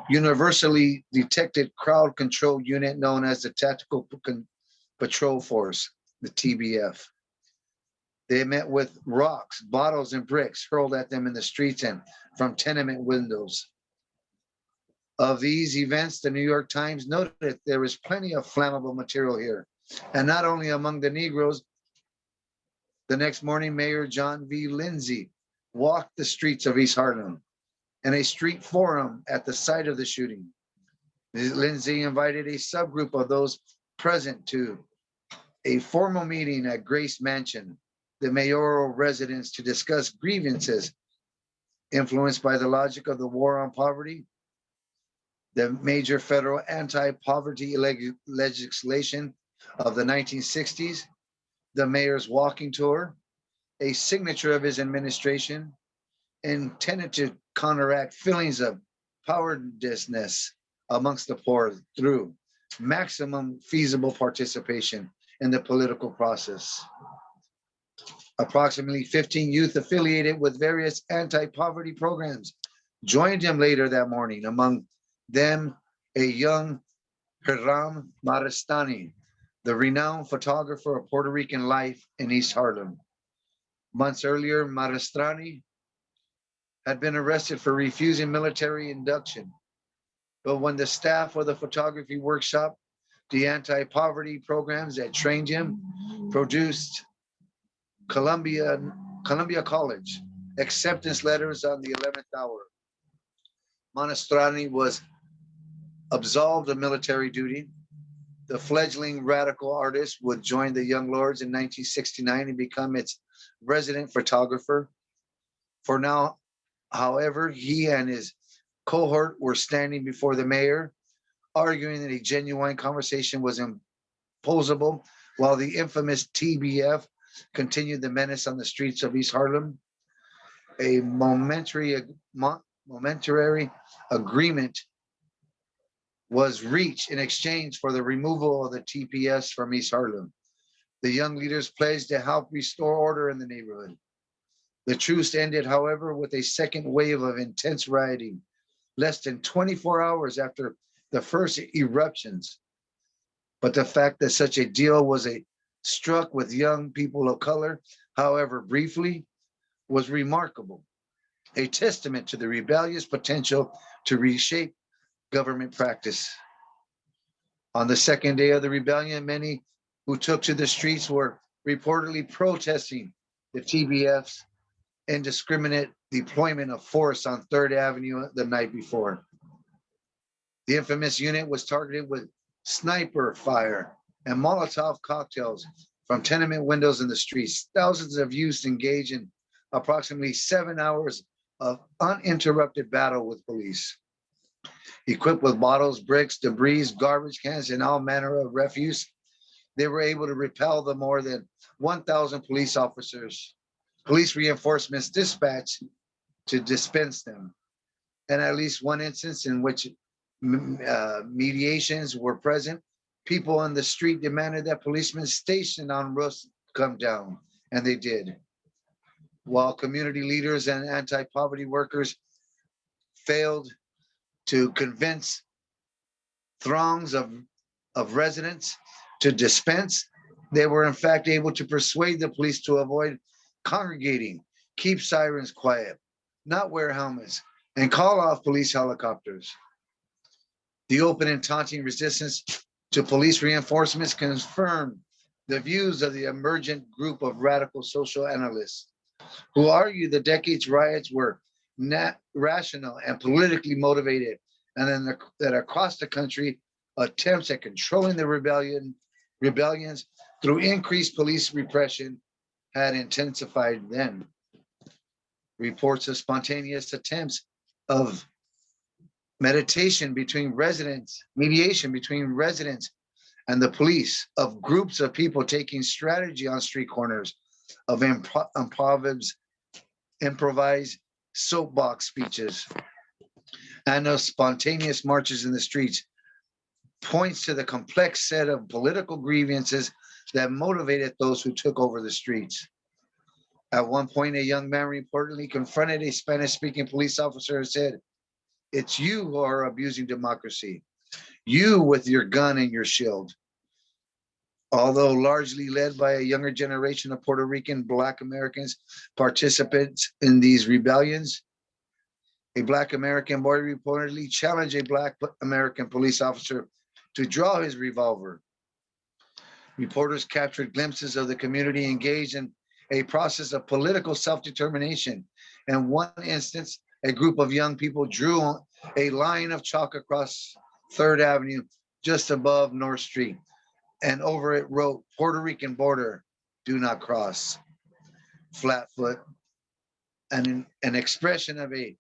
universally detected crowd control unit known as the Tactical Patrol Force, the TBF. They met with rocks, bottles, and bricks hurled at them in the streets and from tenement windows. Of these events, the New York Times noted there was plenty of flammable material here, and not only among the Negroes. The next morning, Mayor John V. Lindsay walked the streets of East Harlem in a street forum at the site of the shooting. Lindsay invited a subgroup of those present to a formal meeting at Grace Mansion, the mayoral residence, to discuss grievances influenced by the logic of the war on poverty, the major federal anti-poverty legislation of the 1960s, the mayor's walking tour, a signature of his administration, intended to counteract feelings of powerlessness amongst the poor through maximum feasible participation in the political process. Approximately 15 youth affiliated with various anti-poverty programs joined him later that morning, among them a young Hiram Maristani, the renowned photographer of Puerto Rican life in East Harlem. Months earlier, Maristani had been arrested for refusing military induction. But when the staff of the photography workshop, the anti-poverty programs that trained him, produced Columbia College acceptance letters on the 11th hour, Maristani was absolved of military duty. The fledgling radical artist would join the Young Lords in 1969 and become its resident photographer. For now, however, he and his cohort were standing before the mayor, arguing that a genuine conversation was imposable, while the infamous TBF continued the menace on the streets of East Harlem. A momentary agreement was reached in exchange for the removal of the TPS from East Harlem. The young leaders pledged to help restore order in the neighborhood. The truce ended, however, with a second wave of intense rioting, less than 24 hours after the first eruptions. But the fact that such a deal was struck with young people of color, however briefly, was remarkable, a testament to the rebellious potential to reshape government practice. On the second day of the rebellion, many who took to the streets were reportedly protesting the TBF's indiscriminate deployment of force on 3rd Avenue the night before. The infamous unit was targeted with sniper fire and Molotov cocktails from tenement windows in the streets. Thousands of youths engaged in approximately 7 hours of uninterrupted battle with police. Equipped with bottles, bricks, debris, garbage cans, and all manner of refuse, they were able to repel the more than 1,000 police officers, police reinforcements dispatched to dispense them. And at least one instance in which mediations were present, people on the street demanded that policemen stationed on roofs come down, and they did. While community leaders and anti-poverty workers failed to convince throngs of residents to dispense, they were in fact able to persuade the police to avoid congregating, keep sirens quiet, not wear helmets, and call off police helicopters. The open and taunting resistance to police reinforcements confirmed the views of the emergent group of radical social analysts who argue the decades riots were not rational and politically motivated, and then that across the country, attempts at controlling the rebellions through increased police repression had intensified then. Reports of spontaneous attempts of mediation between residents and the police, of groups of people taking strategy on street corners, of improvised soapbox speeches and of spontaneous marches in the streets points to the complex set of political grievances that motivated those who took over the streets. At one point, a young man reportedly confronted a Spanish-speaking police officer and said, "It's you who are abusing democracy. You with your gun and your shield." Although largely led by a younger generation of Puerto Rican Black Americans participants in these rebellions, a Black American boy reportedly challenged a Black American police officer to draw his revolver. Reporters captured glimpses of the community engaged in a process of political self-determination. In one instance, a group of young people drew a line of chalk across 3rd Avenue just above North Street, and over it wrote, "Puerto Rican border, do not cross." Flatfoot, and an expression of a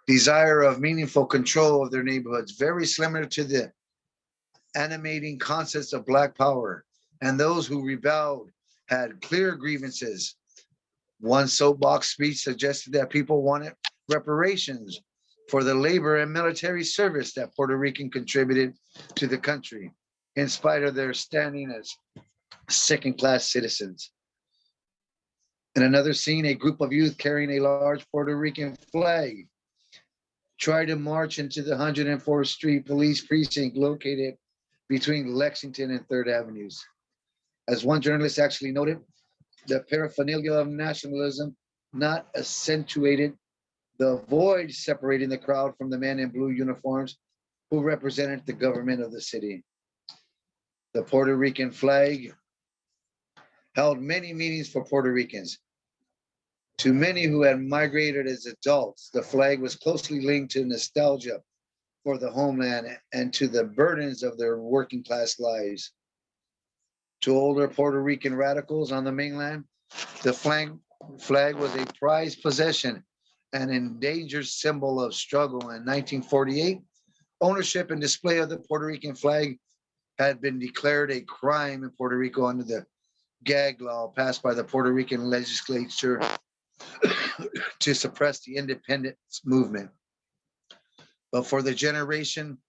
desire of meaningful control of their neighborhoods, very similar to the animating concepts of Black power. And those who rebelled had clear grievances. One soapbox speech suggested that people wanted reparations for the labor and military service that Puerto Rican contributed to the country, in spite of their standing as second-class citizens. In another scene, a group of youth carrying a large Puerto Rican flag tried to march into the 104th Street Police Precinct located between Lexington and 3rd Avenues. As one journalist actually noted, the paraphernalia of nationalism not accentuated the void separating the crowd from the men in blue uniforms who represented the government of the city. The Puerto Rican flag held many meanings for Puerto Ricans. To many who had migrated as adults, the flag was closely linked to nostalgia for the homeland and to the burdens of their working class lives. To older Puerto Rican radicals on the mainland, the flag was a prized possession, an endangered symbol of struggle. In 1948, ownership and display of the Puerto Rican flag had been declared a crime in Puerto Rico under the gag law passed by the Puerto Rican legislature to suppress the independence movement. But for the generation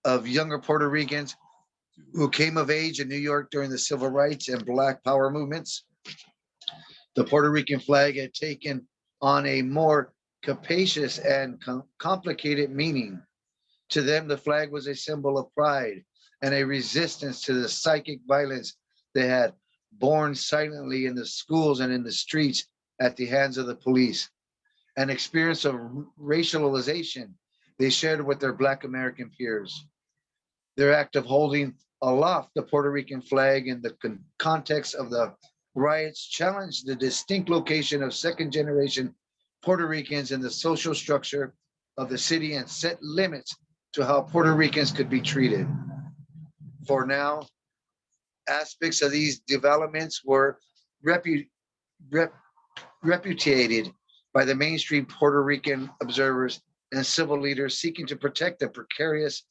of younger Puerto Ricans who came of age in New York during the civil rights and Black power movements, the Puerto Rican flag had taken on a more capacious and complicated meaning. To them, the flag was a symbol of pride and a resistance to the psychic violence they had borne silently in the schools and in the streets at the hands of the police. An experience of racialization they shared with their Black American peers. Their act of holding aloft the Puerto Rican flag in the context of the riots challenged the distinct location of second-generation Puerto Ricans in the social structure of the city and set limits to how Puerto Ricans could be treated. For now, aspects of these developments were repudiated by the mainstream Puerto Rican observers and civil leaders seeking to protect the precarious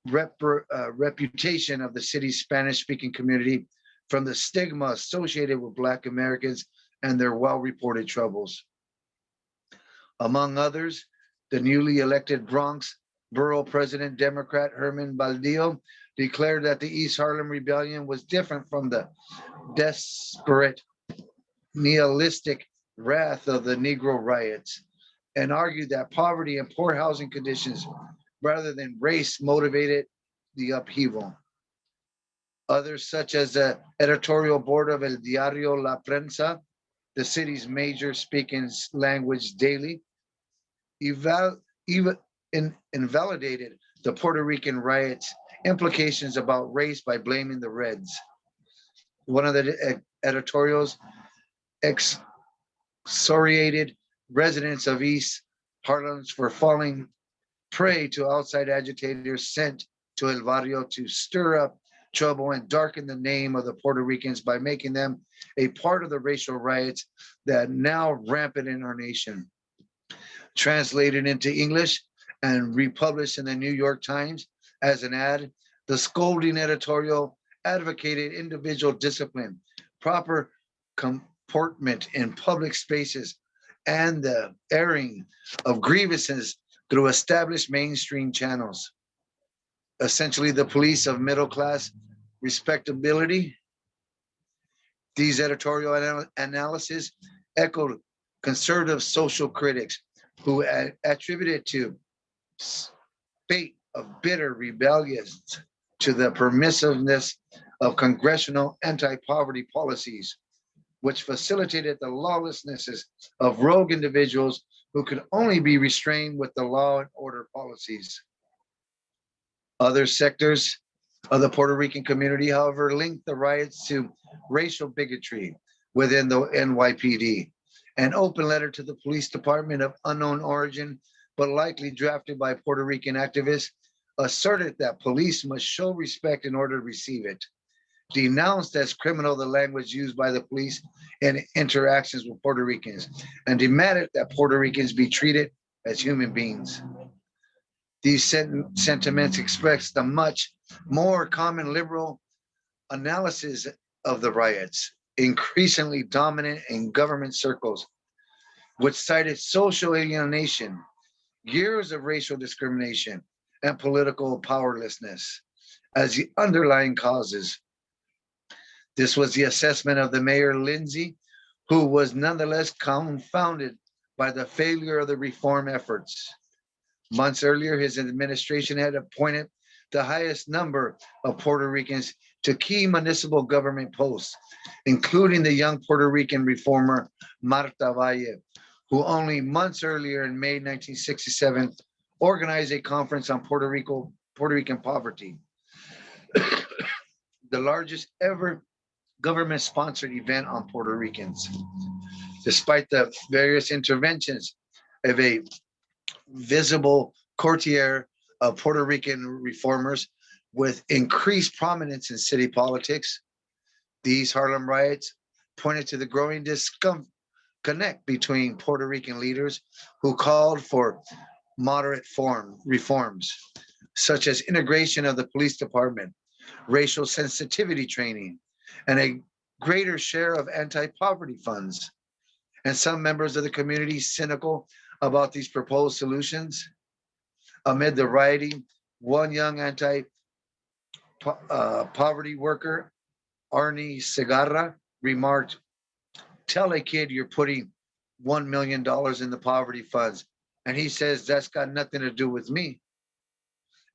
reputation of the city's Spanish-speaking community from the stigma associated with Black Americans and their well-reported troubles. Among others, the newly elected Bronx Borough President Democrat Herman Baldillo declared that the East Harlem Rebellion was different from the desperate nihilistic wrath of the Negro riots, and argued that poverty and poor housing conditions rather than race motivated the upheaval. Others, such as the editorial board of El Diario La Prensa, the city's major speaking language daily, invalidated the Puerto Rican riots' implications about race by blaming the Reds. One of the editorials excoriated residents of East Harlem for falling prey to outside agitators sent to El Barrio to stir up trouble and darken the name of the Puerto Ricans by making them a part of the racial riots that now rampant in our nation. Translated into English and republished in the New York Times as an ad, the scolding editorial advocated individual discipline, proper comportment in public spaces, and the airing of grievances through established mainstream channels. Essentially, the police of middle class respectability. These editorial analysis echoed conservative social critics who attributed to spate of bitter rebellions to the permissiveness of congressional anti-poverty policies, which facilitated the lawlessnesses of rogue individuals who could only be restrained with the law and order policies. Other sectors of the Puerto Rican community, however, linked the riots to racial bigotry within the NYPD. An open letter to the police department of unknown origin, but likely drafted by Puerto Rican activists, asserted that police must show respect in order to receive it, denounced as criminal the language used by the police in interactions with Puerto Ricans, and demanded that Puerto Ricans be treated as human beings. These sentiments express the much more common liberal analysis of the riots, increasingly dominant in government circles, which cited social alienation, years of racial discrimination, and political powerlessness as the underlying causes. This was the assessment of the mayor, Lindsay, who was nonetheless confounded by the failure of the reform efforts. Months earlier, his administration had appointed the highest number of Puerto Ricans to key municipal government posts, including the young Puerto Rican reformer, Marta Valle, who only months earlier in May 1967 organized a conference on Puerto Rican poverty, the largest ever government-sponsored event on Puerto Ricans. Despite the various interventions of a visible courtier of Puerto Rican reformers with increased prominence in city politics, these Harlem riots pointed to the growing disconnect between Puerto Rican leaders who called for moderate reforms, such as integration of the police department, racial sensitivity training, and a greater share of anti-poverty funds. And some members of the community cynical about these proposed solutions. Amid the rioting, one young anti-poverty worker, Arnie Segarra, remarked, "Tell a kid you're putting $1 million in the poverty funds, and he says that's got nothing to do with me."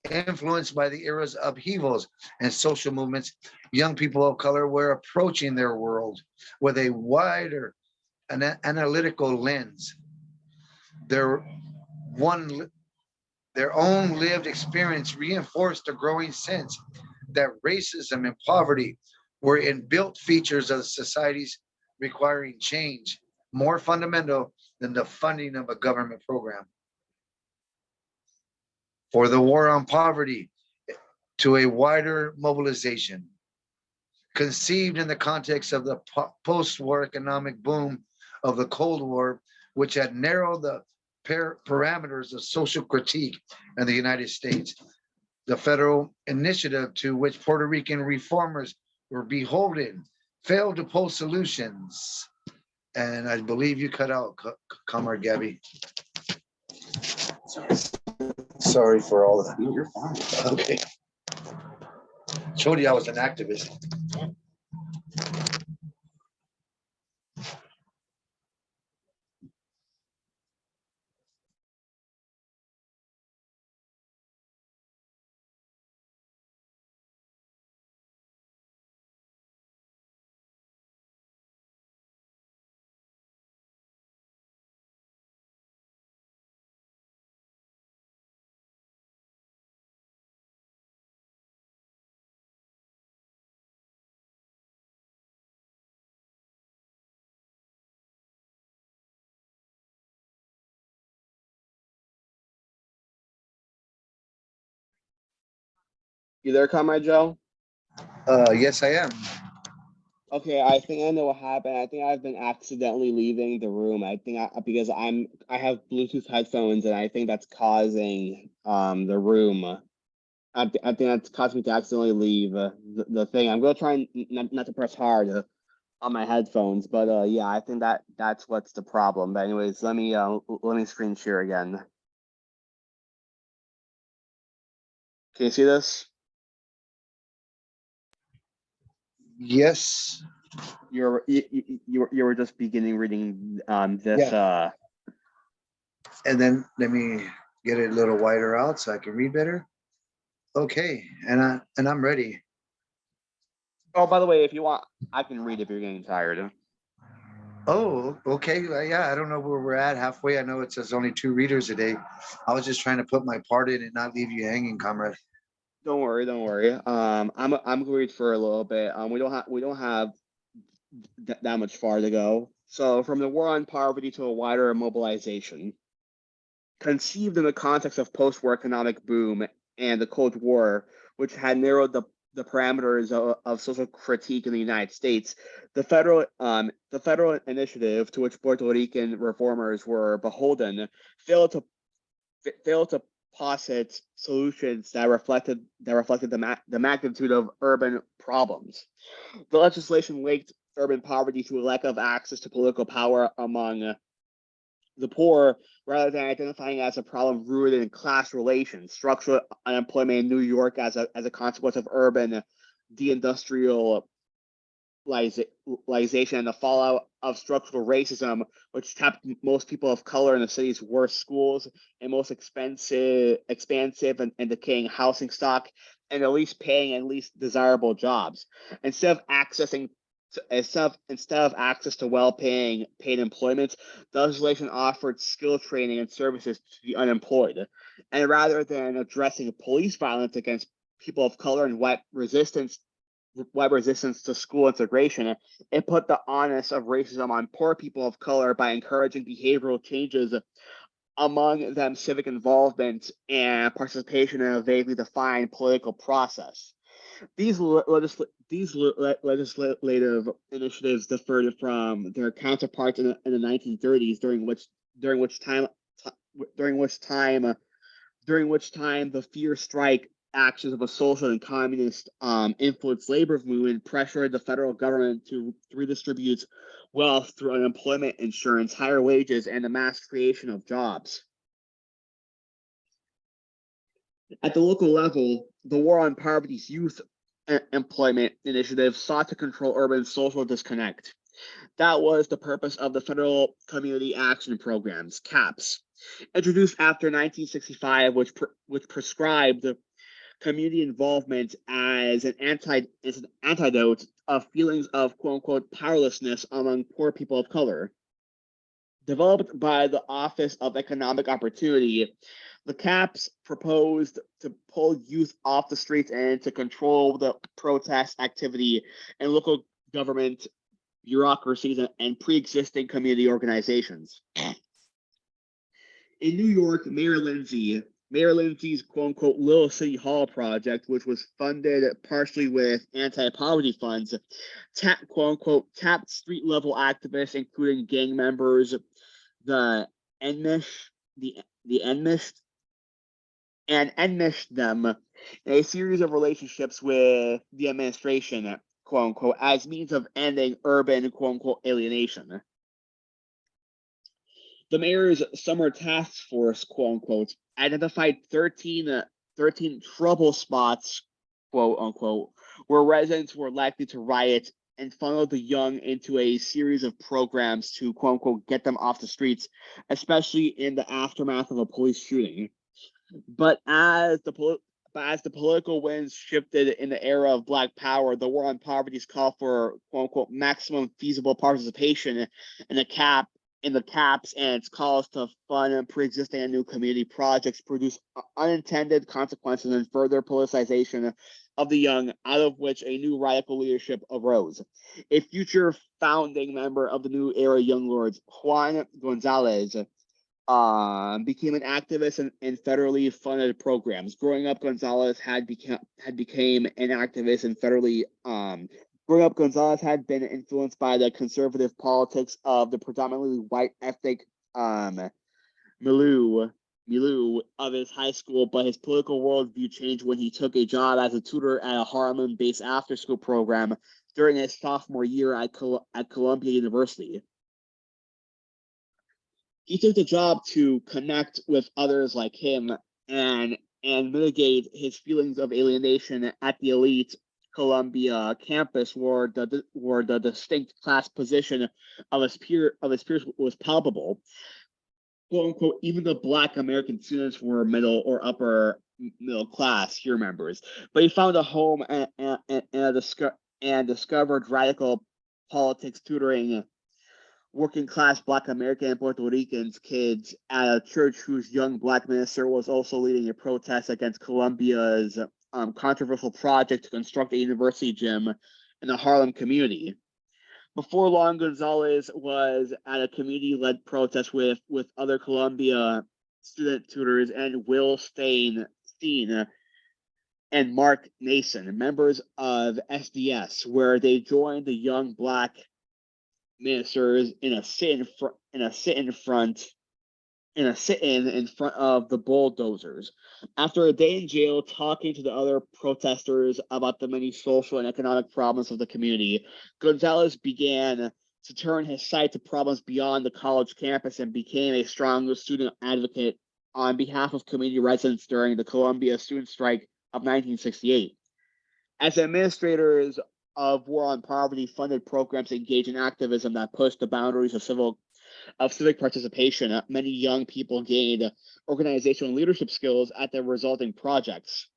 Influenced by the era's upheavals and social movements, young people of color were approaching their world with a wider analytical lens. Their own lived experience reinforced a growing sense that racism and poverty were inbuilt features of societies requiring change, more fundamental than the funding of a government program. For the war on poverty to a wider mobilization, conceived in the context of the post-war economic boom of the Cold War, which had narrowed the parameters of social critique in the United States. The federal initiative to which Puerto Rican reformers were beholden failed to pose solutions. And I believe you cut out, Comrade Gabby. Sorry for all that. No, you're fine. Okay. Showed you I was an activist. You there, Comrade Joe? Yes, I am. Okay, I think I know what happened. I think I've been accidentally leaving the room. Because I have Bluetooth headphones and I think that's causing the room I think that's caused me to accidentally leave the thing. I'm gonna try and not to press hard on my headphones, but yeah, I think that's what's the problem. But anyways, let me screen share again. Can you see this? Yes. You were just beginning reading this Yeah. And then let me get it a little wider out so I can read better. Okay, and I'm ready. Oh, by the way, if you want, I can read if you're getting tired. Oh, okay. Yeah, I don't know where we're at halfway. I know it says only 2 readers a day. I was just trying to put my part in and not leave you hanging, comrade. Don't worry, don't worry. I'm gonna read for a little bit. We don't have that much far to go. So, from the war on poverty to a wider mobilization, conceived in the context of post-war economic boom and the Cold War, which had narrowed the parameters of social critique in the United States, the federal initiative to which Puerto Rican reformers were beholden failed to failed to posit solutions that reflected the magnitude of urban problems. The legislation linked urban poverty to a lack of access to political power among the poor, rather than identifying as a problem rooted in class relations, structural unemployment in New York as a consequence of urban deindustrialization and the fallout of structural racism, which kept most people of color in the city's worst schools and most expansive and decaying housing stock, and the least paying and least desirable jobs. Instead of accessing instead of access to well-paying paid employment, the legislation offered skill training and services to the unemployed. And rather than addressing police violence against people of color and white resistance to school integration, it put the onus of racism on poor people of color by encouraging behavioral changes, among them civic involvement and participation in a vaguely defined political process. These legislative initiatives differed from their counterparts in the 1930s, during which time during which time during which time the fear strike actions of a social and communist influenced labor movement pressured the federal government to redistribute wealth through unemployment insurance, higher wages, and the mass creation of jobs. At the local level, the War on Poverty's youth employment initiative sought to control urban social disconnect. That was the purpose of the Federal Community Action Programs, CAPS, introduced after 1965, which prescribed community involvement as an antidote of feelings of quote unquote powerlessness among poor people of color. Developed by the Office of Economic Opportunity, the CAPS proposed to pull youth off the streets and to control the protest activity in local government bureaucracies and pre-existing community organizations. In New York, Mayor Lindsay's quote unquote Little City Hall project, which was funded partially with anti-poverty funds, quote unquote tapped street level activists, including gang members, the enmeshed, the enmeshed, and enmeshed them in a series of relationships with the administration, quote unquote, as means of ending urban quote unquote alienation. The mayor's summer task force, quote unquote, identified 13 trouble spots, quote unquote, where residents were likely to riot, and funneled the young into a series of programs to, quote unquote, get them off the streets, especially in the aftermath of a police shooting. But as the political winds shifted in the era of Black Power, the war on poverty's call for quote unquote maximum feasible participation in the caps and its calls to fund pre-existing and new community projects produced unintended consequences and further politicization of the young, out of which a new radical leadership arose. A future founding member of the new era Young Lords, Juan Gonzalez, became an activist in federally funded programs. Growing up, Gonzalez had became an activist in federally growing up, Gonzalez had been influenced by the conservative politics of the predominantly white ethnic milieu milieu of his high school, but his political worldview changed when he took a job as a tutor at a Harlem-based after-school program during his sophomore year at Columbia University. He took the job to connect with others like him and mitigate his feelings of alienation at the elite Columbia campus, where the distinct class position of his peers was palpable. "Quote unquote, even the Black American students were middle or upper middle class," he remembers. But he found a home and discovered radical politics tutoring working class Black American and Puerto Rican kids at a church whose young Black minister was also leading a protest against Columbia's controversial project to construct a university gym in the Harlem community. Before long, Gonzalez was at a community-led protest with other Columbia student tutors and Will Steen and Mark Nason, members of SDS, where they joined the young Black ministers in a sit-in in front of the bulldozers. After a day in jail talking to the other protesters about the many social and economic problems of the community, Gonzalez began to turn his sight to problems beyond the college campus and became a strong student advocate on behalf of community residents during the Columbia student strike of 1968. As administrators of War on Poverty funded programs engaged in activism that pushed the boundaries of civic participation, many young people gained organizational leadership skills at the resulting projects.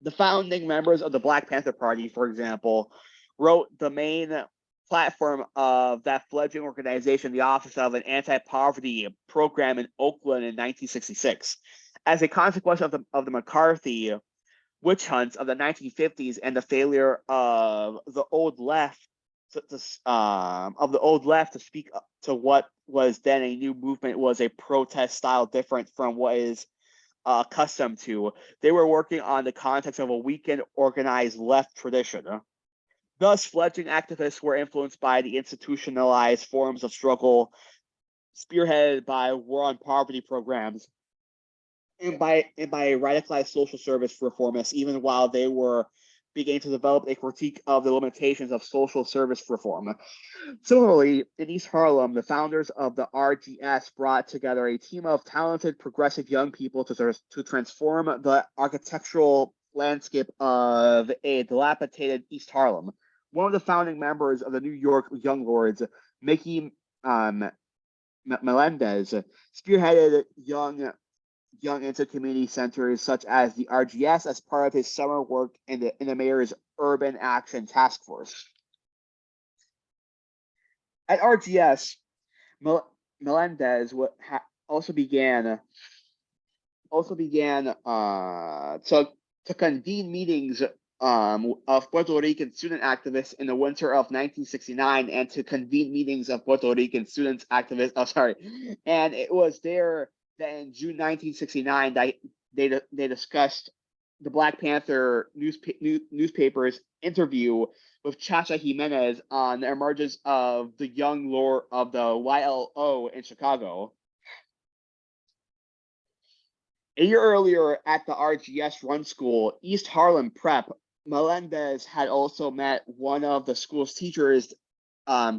The founding members of the Black Panther Party, for example, wrote the main platform of that fledgling organization, the Office of an Anti-Poverty Program in Oakland in 1966. As a consequence of the McCarthy witch hunts of the 1950s and the failure of the old left to speak to what was then a new movement, was a protest style different from what is accustomed to. They were working on the context of a weekend organized left tradition. Thus, fledgling activists were influenced by the institutionalized forms of struggle spearheaded by War on Poverty programs and by radicalized social service reformists, even while they were beginning to develop a critique of the limitations of social service reform. Similarly, in East Harlem, the founders of the RGS brought together a team of talented, progressive young people to transform the architectural landscape of a dilapidated East Harlem. One of the founding members of the New York Young Lords, Mickey Melendez, spearheaded young into community centers such as the RGS as part of his summer work in the mayor's Urban Action Task Force. At RGS, Melendez also began to convene meetings of Puerto Rican student activists in the winter of 1969 and to convene meetings of Puerto Rican students activists. And it was there that in June 1969 that they discussed the Black Panther newspaper's interview with Chacha Jimenez on the emergence of the young lore of the YLO in Chicago. A year earlier at the RGS run school, East Harlem Prep, Melendez had also met one of the school's teachers,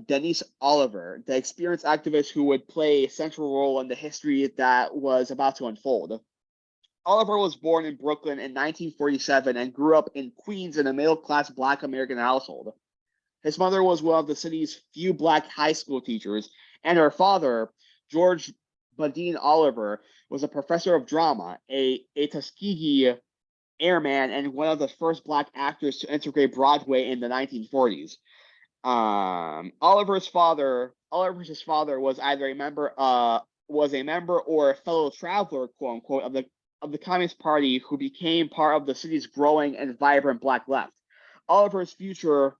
Denise Oliver, the experienced activist who would play a central role in the history that was about to unfold. Oliver was born in Brooklyn in 1947 and grew up in Queens in a middle-class Black American household. His mother was one of the city's few Black high school teachers, and her father, George Badine Oliver, was a professor of drama, a Tuskegee Airman, and one of the first Black actors to integrate Broadway in the 1940s. Oliver's father was either a member or a fellow traveler, quote unquote, of the Communist Party, who became part of the city's growing and vibrant Black left. Oliver's future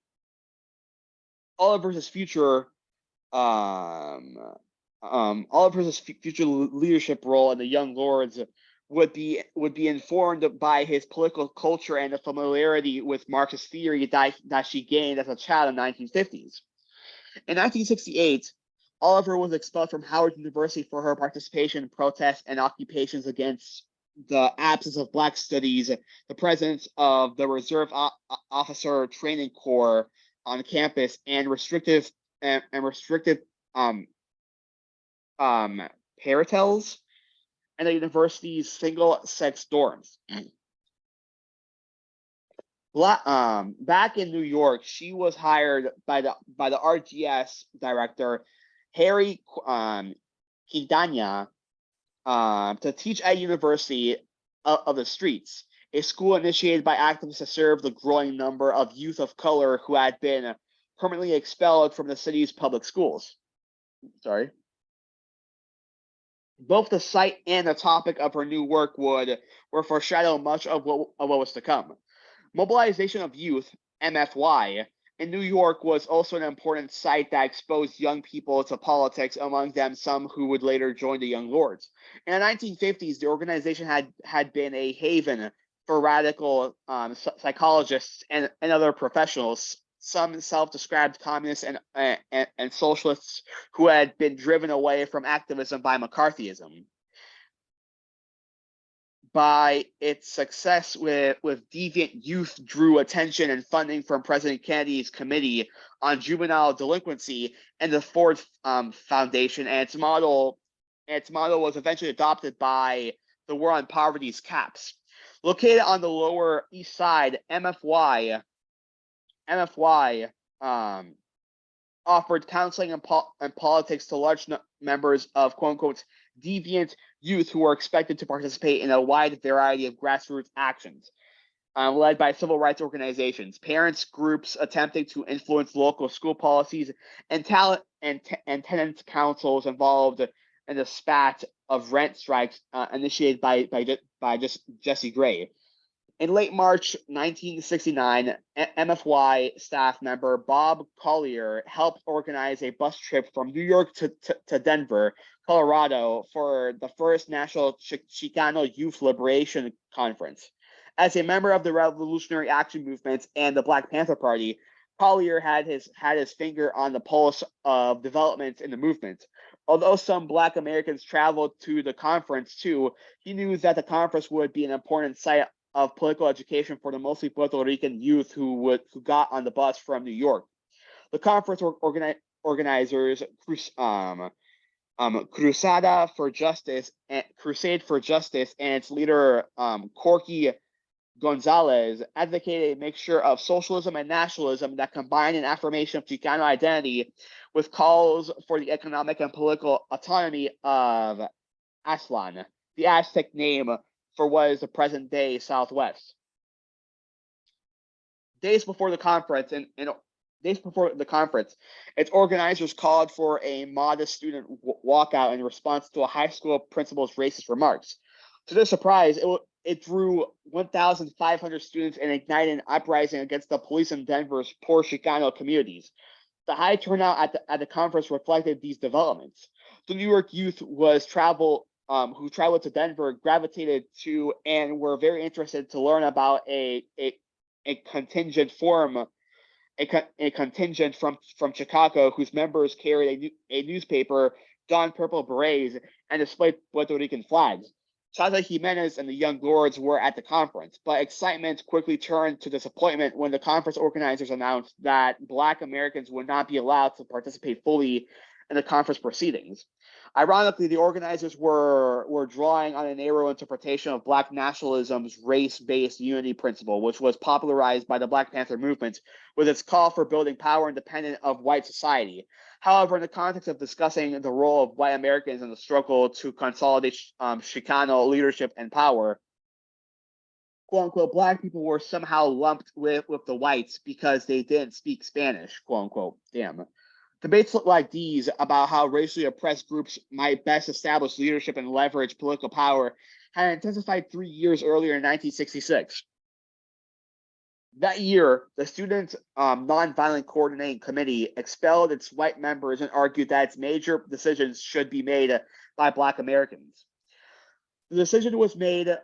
leadership role in the Young Lords would be informed by his political culture and the familiarity with Marxist theory that she gained as a child in the 1950s. In 1968, Oliver was expelled from Howard University for her participation in protests and occupations against the absence of Black studies, the presence of the Reserve Officer Training Corps on campus, and restrictive um, paritels, and the university's single-sex dorms. Back in New York, she was hired by the RGS director Harry Quintana to teach at University of the Streets, a school initiated by activists to serve the growing number of youth of color who had been permanently expelled from the city's public schools. Sorry. Both the site and the topic of her new work were foreshadow much of what was to come. Mobilization of Youth, MFY, in New York was also an important site that exposed young people to politics, among them some who would later join the Young Lords. In the 1950s, the organization had been a haven for radical psychologists and other professionals, some self-described communists and socialists who had been driven away from activism by McCarthyism. By its success with Deviant Youth drew attention and funding from President Kennedy's Committee on Juvenile Delinquency and the Ford Foundation, and its model was eventually adopted by the War on Poverty's CAPS. Located on the Lower East Side, MFY offered counseling and politics to large members of quote-unquote deviant youth who were expected to participate in a wide variety of grassroots actions, led by civil rights organizations, parents groups attempting to influence local school policies, and tenants councils involved in the spat of rent strikes initiated by Jesse Gray. In late March 1969, MFY staff member Bob Collier helped organize a bus trip from New York to Denver, Colorado, for the first National Chicano Youth Liberation Conference. As a member of the Revolutionary Action Movement and the Black Panther Party, Collier had his finger on the pulse of developments in the movement. Although some Black Americans traveled to the conference too, he knew that the conference would be an important site of political education for the mostly Puerto Rican youth who got on the bus from New York. The conference organizers Crusade for Justice and its leader Corky Gonzalez advocated a mixture of socialism and nationalism that combined an affirmation of Chicano identity with calls for the economic and political autonomy of Aztlan, the Aztec name for what is the present-day Southwest. Days before the conference, its organizers called for a modest student walkout in response to a high school principal's racist remarks. To their surprise, it drew 1,500 students and ignited an uprising against the police in Denver's poor Chicano communities. The high turnout at the conference reflected these developments. The New York youth who traveled to Denver gravitated to and were very interested to learn about a contingent from Chicago whose members carried a newspaper, donned purple berets, and displayed Puerto Rican flags. Chaza Jimenez and the Young Lords were at the conference, but excitement quickly turned to disappointment when the conference organizers announced that Black Americans would not be allowed to participate fully in the conference proceedings. Ironically, the organizers were drawing on a narrow interpretation of Black nationalism's race-based unity principle, which was popularized by the Black Panther movement with its call for building power independent of white society. However, in the context of discussing the role of white Americans in the struggle to consolidate Chicano leadership and power, quote-unquote, Black people were somehow lumped with the whites because they didn't speak Spanish, quote-unquote. Damn. Debates like these about how racially oppressed groups might best establish leadership and leverage political power had intensified 3 years earlier in 1966. That year, the Student Nonviolent Coordinating Committee expelled its white members and argued that its major decisions should be made by Black Americans. The decision made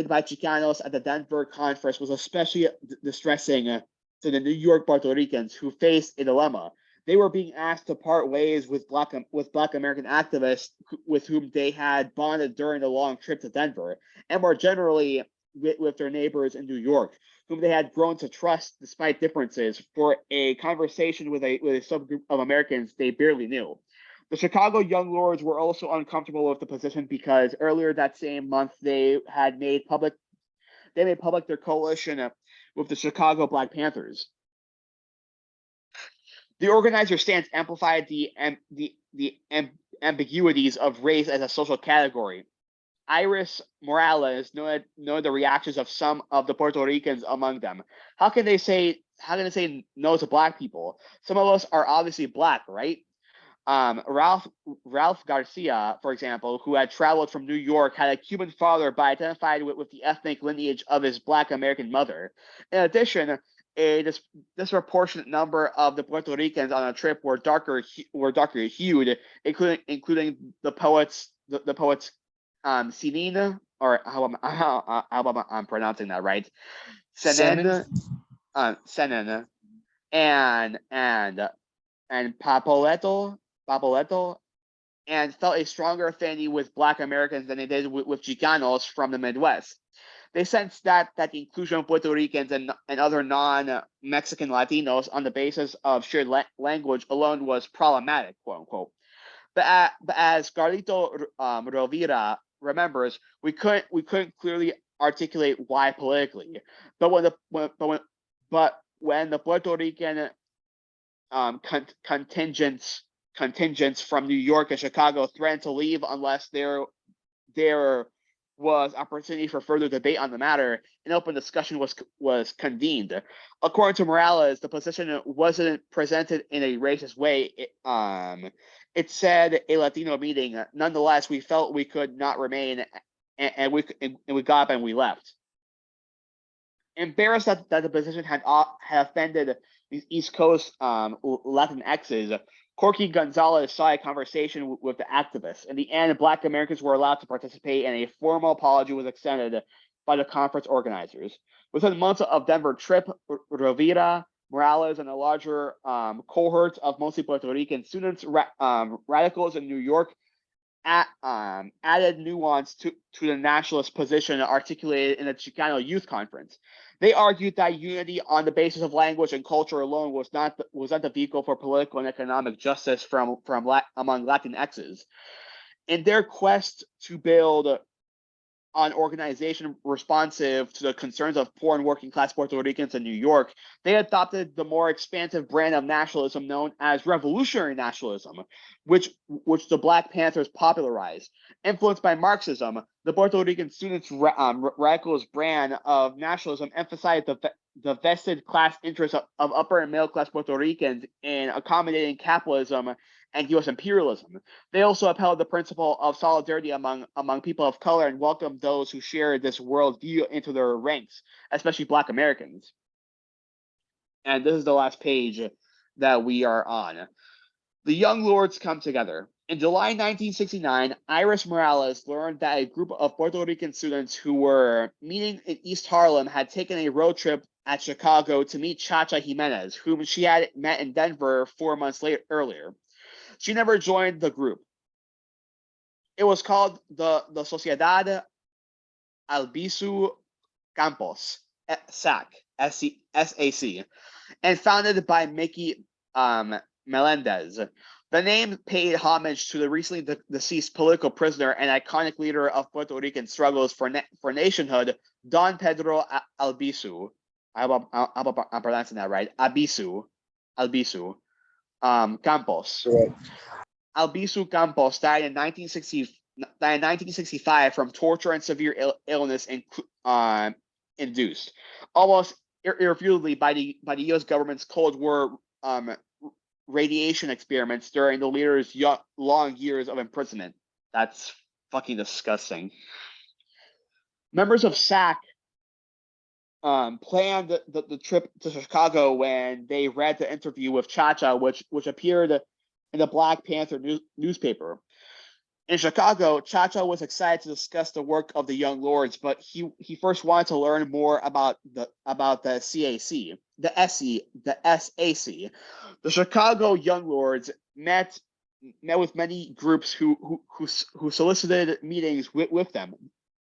by Chicanos at the Denver conference was especially distressing to the New York Puerto Ricans who faced a dilemma. they were being asked to part ways with Black American activists with whom they had bonded during the long trip to Denver, and more generally with their neighbors in New York, whom they had grown to trust despite differences, for a conversation with a subgroup of Americans they barely knew. The Chicago Young Lords were also uncomfortable with the position because earlier that same month they made public their coalition with the Chicago Black Panthers. The organizer stance amplified the ambiguities of race as a social category. Iris Morales noted the reactions of some of the Puerto Ricans among them. How can they say no to Black people? Some of us are obviously Black, right? Ralph Garcia, for example, who had traveled from New York, had a Cuban father but identified with the ethnic lineage of his Black American mother. In addition, a disproportionate number of the Puerto Ricans on a trip were darker hued, including the poets Sinin, or how I'm pronouncing that right, Senen, Senen, and Papoleto, and felt a stronger affinity with Black Americans than they did with Chicanos from the Midwest. They sensed that the inclusion of Puerto Ricans and other non-Mexican Latinos on the basis of shared language alone was problematic, quote unquote. But as Carlito Rovira remembers, we couldn't clearly articulate why politically. But when the Puerto Rican contingents from New York and Chicago threatened to leave unless there was opportunity for further debate on the matter, an open discussion was convened. According to Morales, the position wasn't presented in a racist way. It said a Latino meeting. Nonetheless, we felt we could not remain, and we got up and we left. Embarrassed that the position had offended these East Coast Latinxes, Corky Gonzalez saw a conversation with the activists. In the end, Black Americans were allowed to participate, and a formal apology was extended by the conference organizers. Within months of Denver trip, Rovira, Morales, and a larger cohort of mostly Puerto Rican students, radicals in New York, added nuance to the nationalist position articulated in the Chicano Youth Conference. They argued that unity on the basis of language and culture alone was not the vehicle for political and economic justice among Latinxes. In their quest to build an organization responsive to the concerns of poor and working class Puerto Ricans in New York, they adopted the more expansive brand of nationalism known as revolutionary nationalism, which the Black Panthers popularized. Influenced by Marxism, the Puerto Rican students' radicalist brand of nationalism emphasized the vested class interests of upper and middle class Puerto Ricans in accommodating capitalism and U.S. imperialism. They also upheld the principle of solidarity among people of color and welcomed those who shared this worldview into their ranks, especially Black Americans. And this is the last page that we are on. The Young Lords come together. In July 1969, Iris Morales learned that a group of Puerto Rican students who were meeting in East Harlem had taken a road trip at Chicago to meet Chacha Jimenez, whom she had met in Denver 4 months earlier. She never joined the group. It was called the Sociedad Albizu Campos, SAC, SAC, and founded by Mickey Melendez. The name paid homage to the recently deceased political prisoner and iconic leader of Puerto Rican struggles for nationhood, Don Pedro Albizu. I hope I'm pronouncing that right. Albizu Campos. Correct. Albizu Campos died in 1965 from torture and severe illness induced, almost irrefutably by the U.S. government's Cold War radiation experiments during the leader's long years of imprisonment. That's fucking disgusting. Members of SAC planned the trip to Chicago when they read the interview with Chacha, which appeared in the Black Panther newspaper. In Chicago, Chacha was excited to discuss the work of the Young Lords, but he first wanted to learn more about the CAC, the SAC. The Chicago Young Lords met with many groups who solicited meetings with them,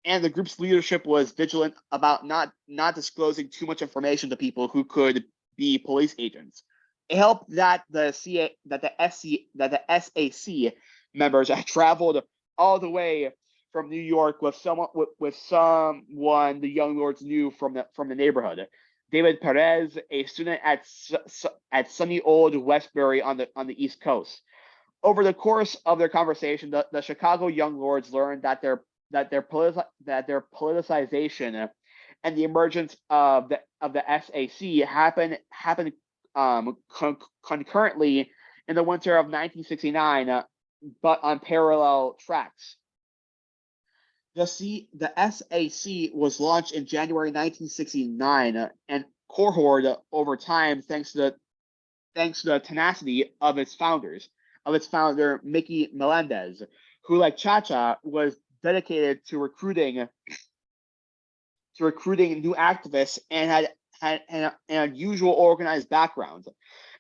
and the group's leadership was vigilant about not disclosing too much information to people who could be police agents. It helped that the SAC members had traveled all the way from New York with someone the Young Lords knew from the neighborhood. David Perez, a student at sunny old Westbury on the East Coast. Over the course of their conversation, the Chicago Young Lords learned that their politicization and the emergence of the SAC happened concurrently in the winter of 1969, but on parallel tracks. The SAC was launched in January 1969 and cohorted over time thanks to the tenacity of its founder, Mickey Melendez, who, like Chacha, was dedicated to recruiting new activists and had an unusual organized background.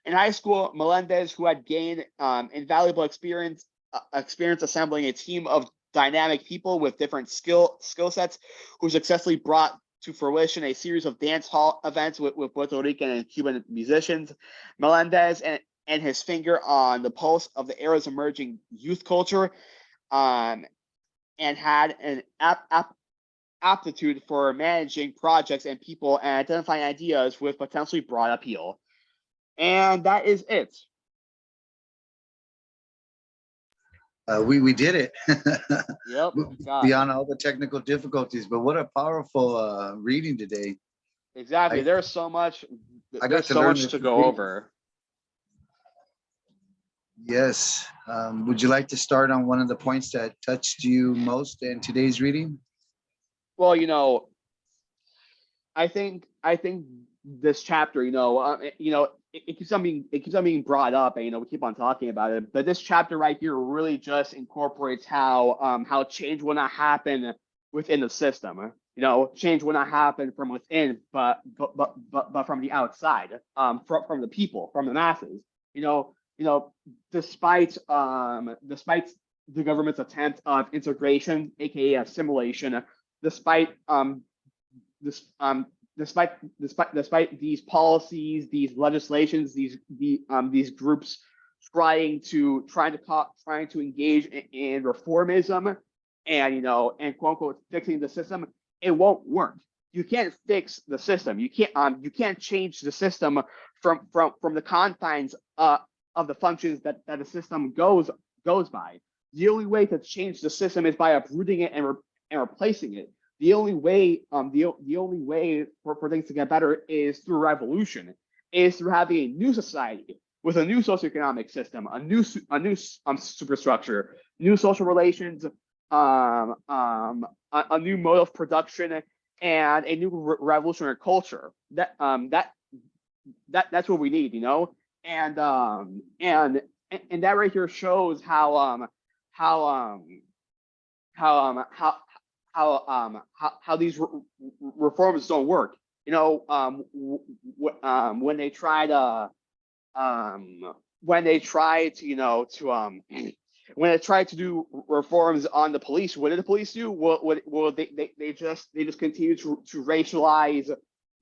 In high school, Melendez, who had gained invaluable experience assembling a team of dynamic people with different skill sets, who successfully brought to fruition a series of dance hall events with Puerto Rican and Cuban musicians. Melendez and his finger on the pulse of the era's emerging youth culture, and had an aptitude for managing projects and people and identifying ideas with potentially broad appeal. And that is it. We did it. Yep. Beyond all the technical difficulties, but what a powerful reading today. Exactly. There's so much. I got There's to so learn much this to go reading. over. Yes. Would you like to start on one of the points that touched you most in today's reading? Well, I think this chapter, it keeps on being brought up, and we keep on talking about it. But this chapter right here really just incorporates how change will not happen within the system. Change will not happen from within, but from the outside, from the people, from the masses. Despite the government's attempt of integration, aka assimilation, despite these policies, these legislations, these groups trying to engage in reformism and quote unquote fixing the system, it won't work. You can't fix the system. You can't change the system from the confines of the functions that the system goes by. The only way to change the system is by uprooting it and replacing it. The only way for things to get better is through revolution, is through having a new society with a new socioeconomic system, a new superstructure, new social relations, a new mode of production, and a new revolutionary culture. That's what we need, and that right here shows how these reforms don't work. When they try to do reforms on the police, what did the police do? Well, they just continue to racialize,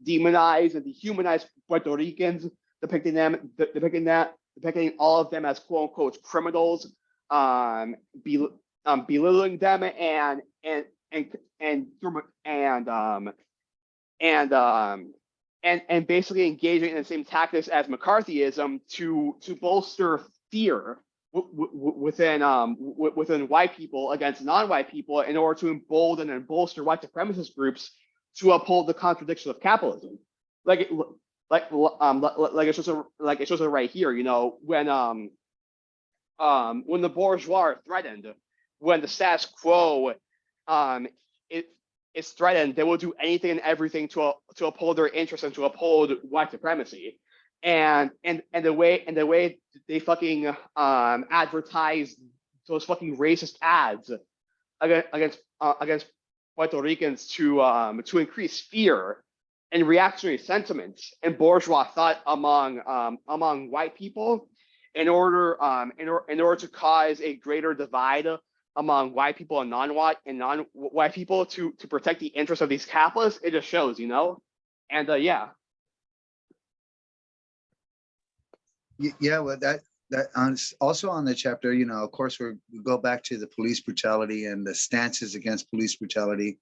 demonize, and dehumanize Puerto Ricans, depicting all of them as quote unquote criminals, belittling them and basically engaging in the same tactics as McCarthyism to bolster fear within white people against non-white people in order to embolden and bolster white supremacist groups to uphold the contradictions of capitalism. It shows it right here. When the bourgeois are threatened, when the status quo is threatened, they will do anything and everything to uphold their interests and to uphold white supremacy. And the way they fucking advertise those fucking racist ads against Puerto Ricans to increase fear and reactionary sentiments and bourgeois thought among white people in order to cause a greater divide among white people and non-white people to protect the interests of these capitalists. It just shows, and yeah. Yeah, well, that also on the chapter, of course, we go back to the police brutality and the stances against police brutality,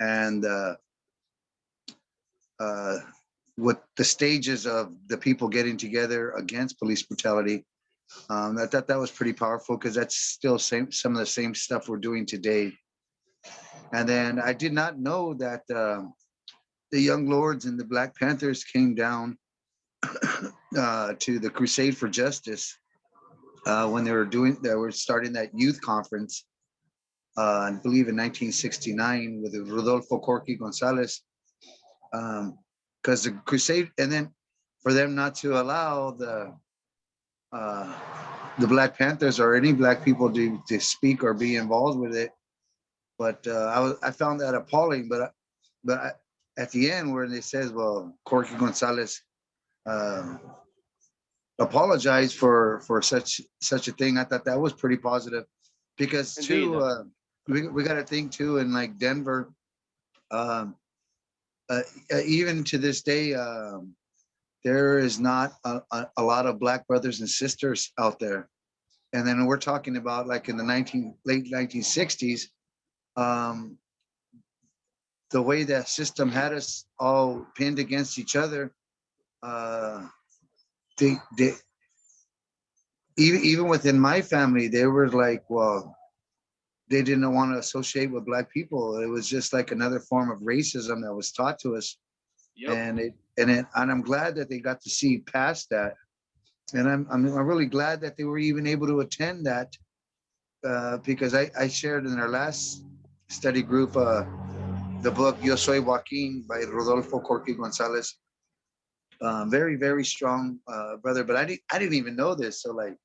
and what the stages of the people getting together against police brutality. I thought that was pretty powerful because that's still some of the same stuff we're doing today. And then I did not know that the Young Lords and the Black Panthers came down to the Crusade for Justice when they were starting that youth conference, I believe in 1969 with Rodolfo Corky Gonzalez, because the Crusade, and then for them not to allow the Black Panthers or any Black people to speak or be involved with it. But I found that appalling. But at the end, where they says, well, Corky Gonzalez apologized for such a thing, I thought that was pretty positive, because too we got to think too, in like Denver, even to this day, there is not a lot of Black brothers and sisters out there. And then we're talking about like in the late 1960s, the way that system had us all pinned against each other. They even within my family, they were like, well, they didn't want to associate with Black people. It was just like another form of racism that was taught to us. Yep. And I'm glad that they got to see past that. And I'm really glad that they were even able to attend that, because I shared in our last study group the book Yo Soy Joaquin by Rodolfo Corky Gonzalez. Very, very strong brother, but I didn't even know this. So like,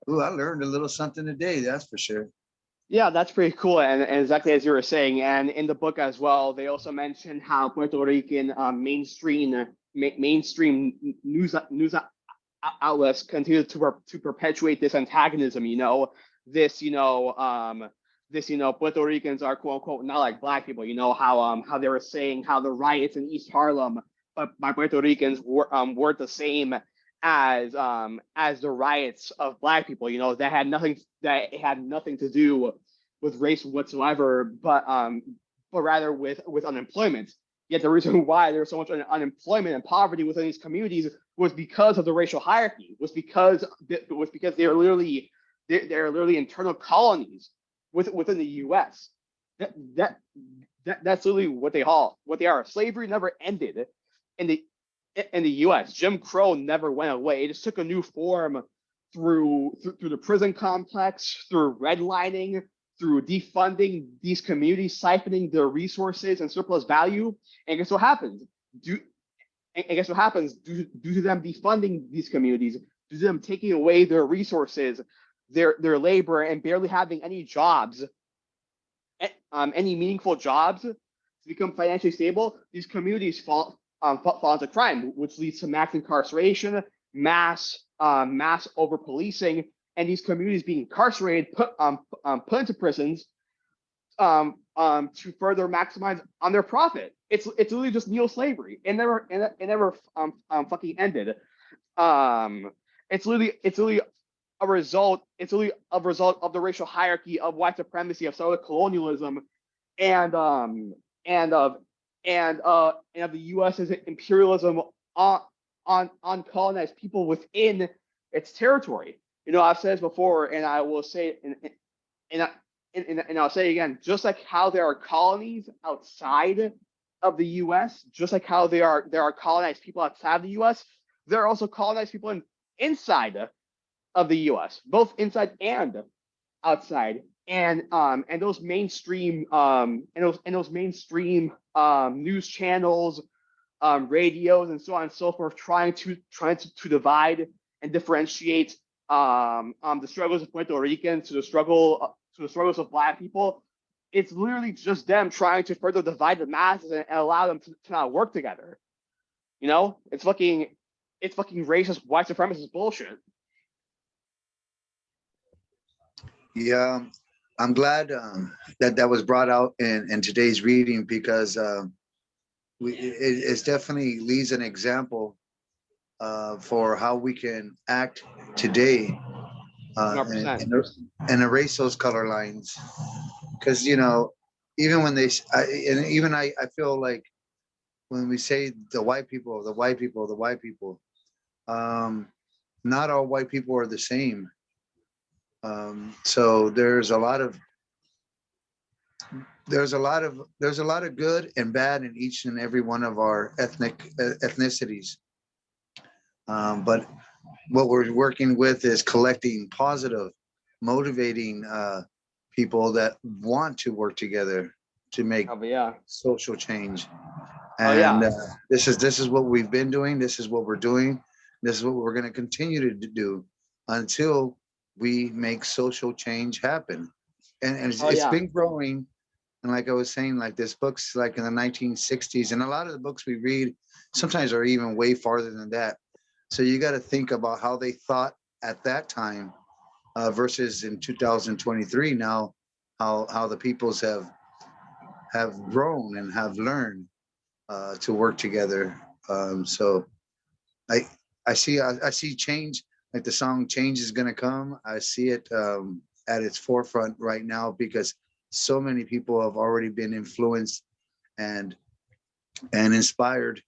ooh, I learned a little something today, that's for sure. Yeah, that's pretty cool, and exactly as you were saying. And in the book as well, they also mention how Puerto Rican mainstream news outlets continue to perpetuate this antagonism. This Puerto Ricans are quote unquote not like Black people. How they were saying how the riots in East Harlem by Puerto Ricans weren't the same as the riots of Black people. That had nothing to do with race whatsoever, but rather with unemployment. Yet the reason why there's so much unemployment and poverty within these communities was because of the racial hierarchy. Was because they're literally internal colonies within the U.S. That's literally what they are. Slavery never ended in the U.S. Jim Crow never went away. It just took a new form through the prison complex, through redlining, through defunding these communities, siphoning their resources and surplus value. And guess what happens? Due to them defunding these communities, due to them taking away their resources, their labor, and barely having any jobs, any meaningful jobs to become financially stable, these communities fall into crime, which leads to mass incarceration, mass over policing, and these communities being incarcerated, put into prisons, to further maximize on their profit. It's literally just neo-slavery. It never fucking ended. It's literally a result. It's literally a result of the racial hierarchy of white supremacy, of settler colonialism, and of the U.S.'s imperialism on colonized people within its territory. I've said this before, and I will say it, and I'll say it again. Just like how there are colonies outside of the U.S., just like how there are colonized people outside of the U.S., there are also colonized people inside of the U.S., both inside and outside. And those mainstream news channels, radios, and so on and so forth, trying to divide and differentiate the struggles of Puerto Ricans, to the struggles of Black people. It's literally just them trying to further divide the masses and allow them to not work together. You know, it's fucking racist, white supremacist bullshit. Yeah, I'm glad that that was brought out in today's reading because it definitely leaves an example for how we can act today and 100%. and erase those color lines. Because you know, even when and even I feel like when we say the white people, the white people, the white people, um, not all white people are the same. So there's a lot of good and bad in each and every one of our ethnicities. But what we're working with is collecting positive, motivating people that want to work together to make Oh, but yeah. social change. Oh, And yeah. this is what we've been doing. This is what we're doing. This is what we're going to continue to do until we make social change happen. And Oh, it's yeah. been growing. And like I was saying, like this book's like in the 1960s, and a lot of the books we read sometimes are even way farther than that. So you got to think about how they thought at that time versus in 2023 now, how the peoples have grown and have learned to work together. So I I see change, like the song "Change is Gonna Come." I see it at its forefront right now because so many people have already been influenced and inspired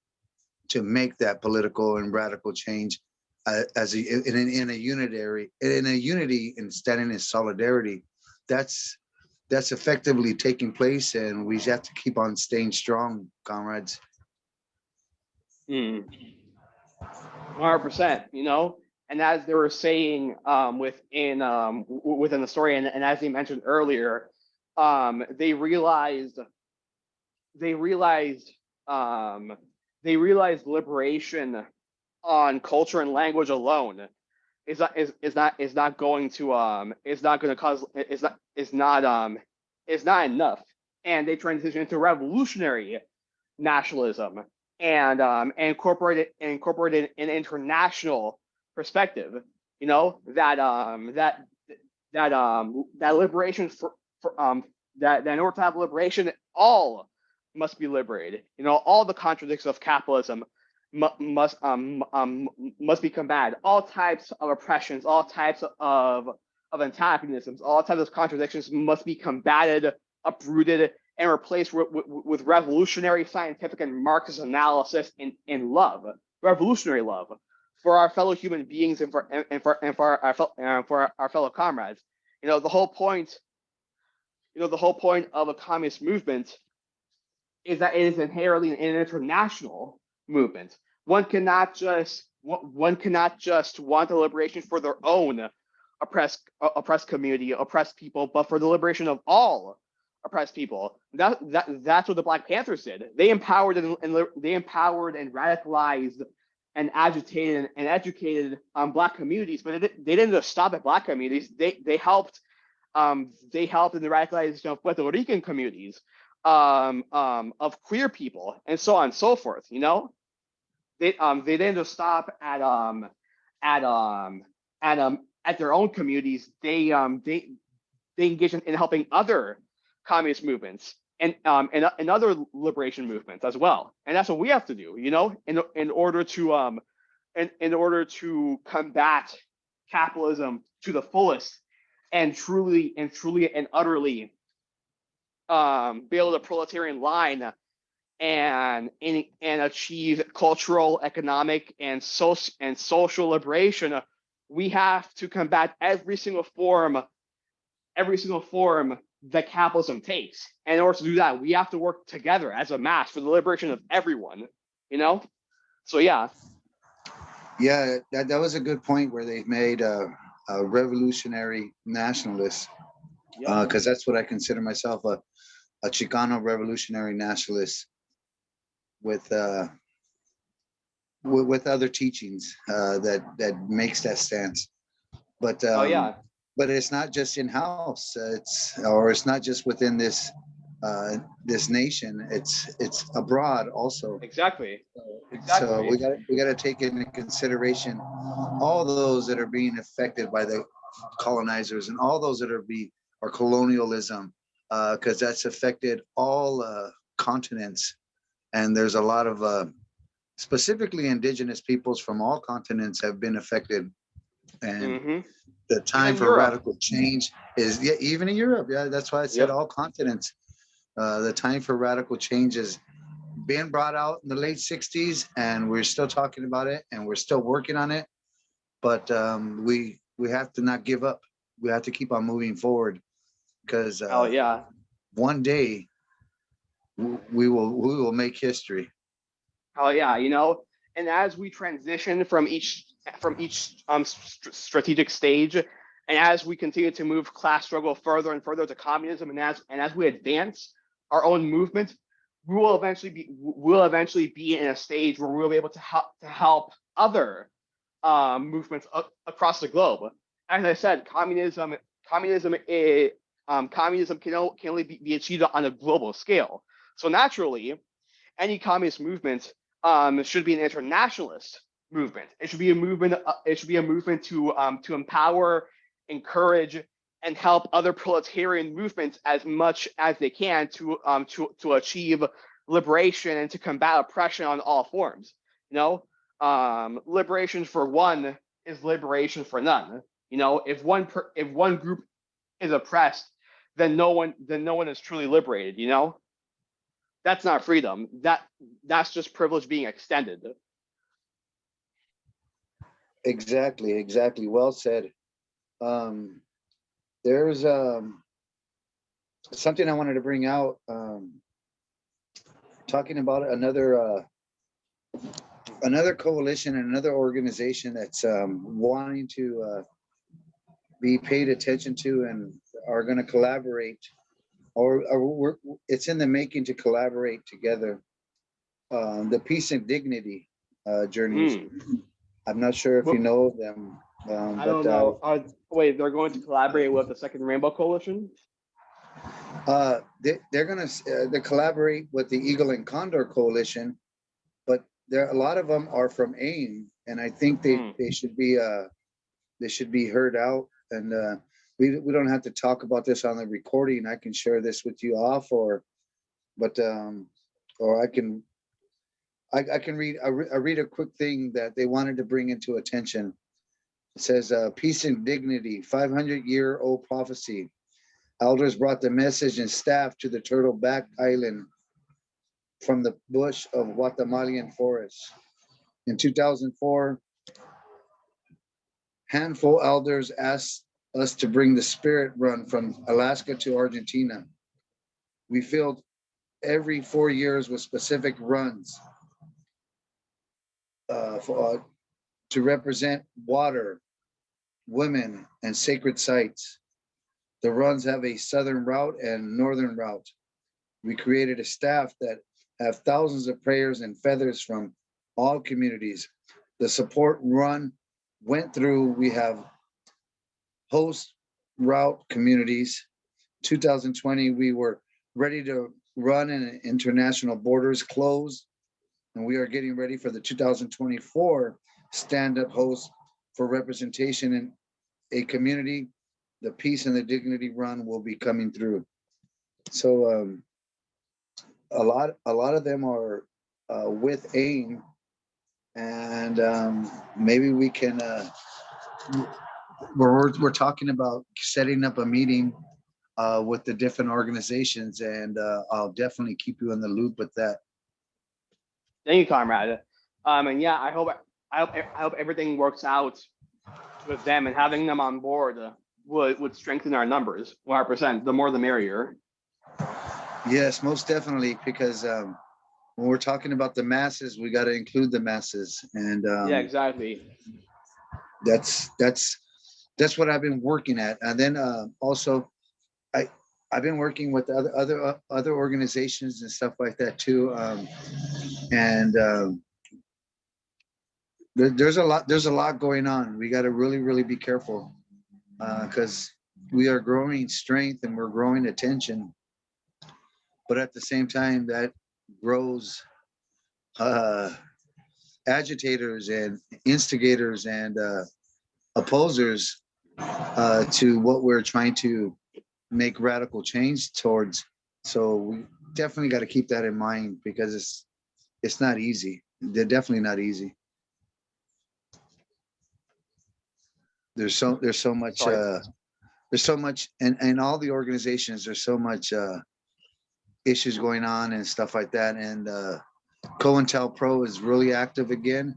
to make that political and radical change as in a unity and standing in solidarity. That's that's effectively taking place, and we have to keep on staying strong, comrades. Mm. 100%. You know, and as they were saying within the story, and as they mentioned earlier, they they realized um, they realized liberation on culture and language alone is not going to is not going to cause is not enough, and they transitioned into revolutionary nationalism and incorporated an international perspective. You know that liberation that in order to have liberation, all must be liberated. You know, all the contradictions of capitalism must be combated. All types of oppressions, all types of antagonisms, all types of contradictions must be combated, uprooted, and replaced with revolutionary scientific and Marxist analysis in love, revolutionary love for our fellow human beings and for our fellow comrades. You know, the whole point. You know, the whole point of a communist movement is that it is inherently an international movement. One cannot just want the liberation for their own oppressed community, oppressed people, but for the liberation of all oppressed people. That's what the Black Panthers did. They empowered and radicalized and agitated and educated Black communities, but they didn't just stop at Black communities. They helped in the radicalization of Puerto Rican communities, of queer people, and so on and so forth. You know, they didn't just stop at at their own communities. They engaged in helping other communist movements and other liberation movements as well. And that's what we have to do. You know, in order to combat capitalism to the fullest and truly and utterly build a proletarian line and achieve cultural, economic, and social liberation, we have to combat every single form that capitalism takes. And in order to do that, we have to work together as a mass for the liberation of everyone. You know, so yeah. Yeah, that was a good point where they made a revolutionary nationalist, Yep. because that's what I consider myself, a Chicano revolutionary nationalist with with other teachings that makes that stance. But Oh yeah, but it's not just in house. It's not just within this nation. It's abroad also. exactly, So exactly. we got to take into consideration all those that are being affected by the colonizers and all those that are colonialism, because that's affected all continents. And there's a lot of specifically indigenous peoples from all continents have been affected. And Hmm. the time Even for Europe. radical change is, yeah, even in Europe. Yeah, that's why I said Yep. all continents. The time for radical change has been brought out in the late 60s, and we're still talking about it and we're still working on it. But we have to not give up. We have to keep on moving forward, because Oh yeah. one day we will make history. Oh yeah. And as we transition from each strategic stage, and as we continue to move class struggle further and further to communism, and as we advance our own movement, we will eventually be in a stage where we'll be able to help other movements across the globe. As I said, communism can only be achieved on a global scale. So naturally, any communist movement should be an internationalist movement. It should be a movement. It should be a movement to empower, encourage, and help other proletarian movements as much as they can to achieve liberation and to combat oppression on all forms. Liberation for one is liberation for none. If one group is oppressed, then no one is truly liberated. That's not freedom. That's just privilege being extended. Exactly, exactly. Well said. Um, there's something I wanted to bring out. Talking about another coalition and another organization that's wanting to be paid attention to and are going to collaborate, it's in the making to collaborate together. The Peace and Dignity journeys. I'm not sure if you But know of them, I but don't know. Wait, they're going to collaborate with the Second Rainbow Coalition? they're going to collaborate with the Eagle and Condor Coalition, but a lot of them are from AIM, and I think Hmm. they should be heard out. And we don't have to talk about this on the recording. I can share this with you off, but or I can read a quick thing that they wanted to bring into attention. It says, "Peace and dignity, 500-year-old prophecy. Elders brought the message and staff to the Turtleback Island from the bush of Guatemalan forest. In 2004, handful elders asked us to bring the spirit run from Alaska to Argentina. We filled every 4 years with specific runs to represent water, women, and sacred sites. The runs have a southern route and northern route. We created a staff that have thousands of prayers and feathers from all communities. The support run went through. We have host route communities. 2020, we were ready to run and international borders closed. And we are getting ready for the 2024 stand-up host for representation in a community. The Peace and the Dignity run will be coming through. So a lot of them are with AIM, and maybe we can. We're talking about setting up a meeting with the different organizations, and I'll definitely keep you in the loop with that. Thank you, comrade. And yeah, I hope everything works out with them, and having them on board would strengthen our numbers 100%. The more, the merrier. Yes, most definitely, because when we're talking about the masses, we got to include the masses, and Yeah, exactly. that's what I've been working at. And then also, I I've been working with other organizations and stuff like that too. And there's a lot going on. We got to really be careful. because we are growing strength and we're growing attention, but at the same time that grows uh, agitators and instigators and opposers to what we're trying to make radical change towards. So we definitely got to keep that in mind because it's not easy. They're definitely not easy. There's so much Sorry. there's so much and all the organizations, there's so much issues going on and stuff like that. And COINTELPRO is really active again.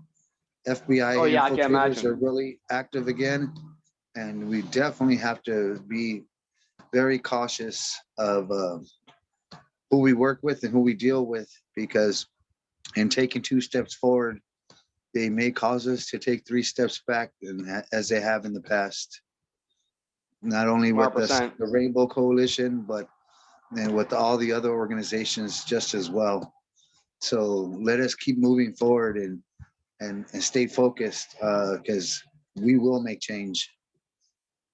FBI Oh yeah, I can infiltrators are imagine. really active again. And we definitely have to be very cautious of who we work with and who we deal with, because in taking 2 steps forward, they may cause us to take 3 steps back, and as they have in the past, not only with us, 100%. the Rainbow Coalition, but and with all the other organizations just as well. So let us keep moving forward and stay focused, because we will make change.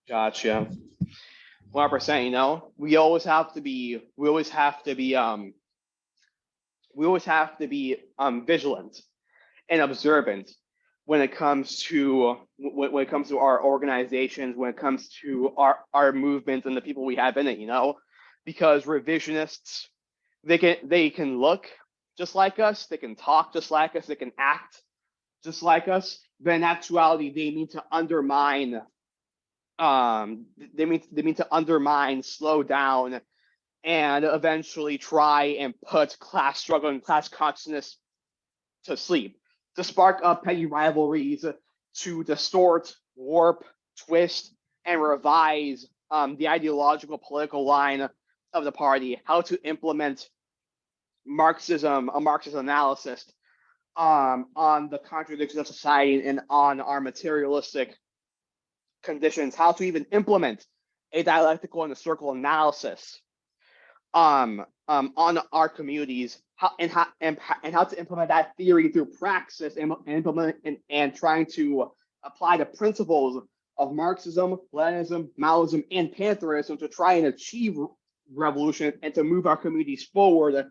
Gotcha. 100%. You know, we always have to be vigilant and observant when it comes to our organizations, when it comes to our movements and the people we have in it. You know, because revisionists, they can look just like us, they can talk just like us, they can act just like us, but in actuality, they mean to undermine, slow down, and eventually try and put class struggle and class consciousness to sleep, to spark up petty rivalries, to distort, warp, twist, and revise the ideological political line of the party, how to implement Marxism, a Marxist analysis on the contradictions of society and on our materialistic conditions, how to even implement a dialectical and a circle analysis on our communities, how to implement that theory through praxis and trying to apply the principles of Marxism, Leninism, Maoism, and Pantheism to try and achieve revolution and to move our communities forward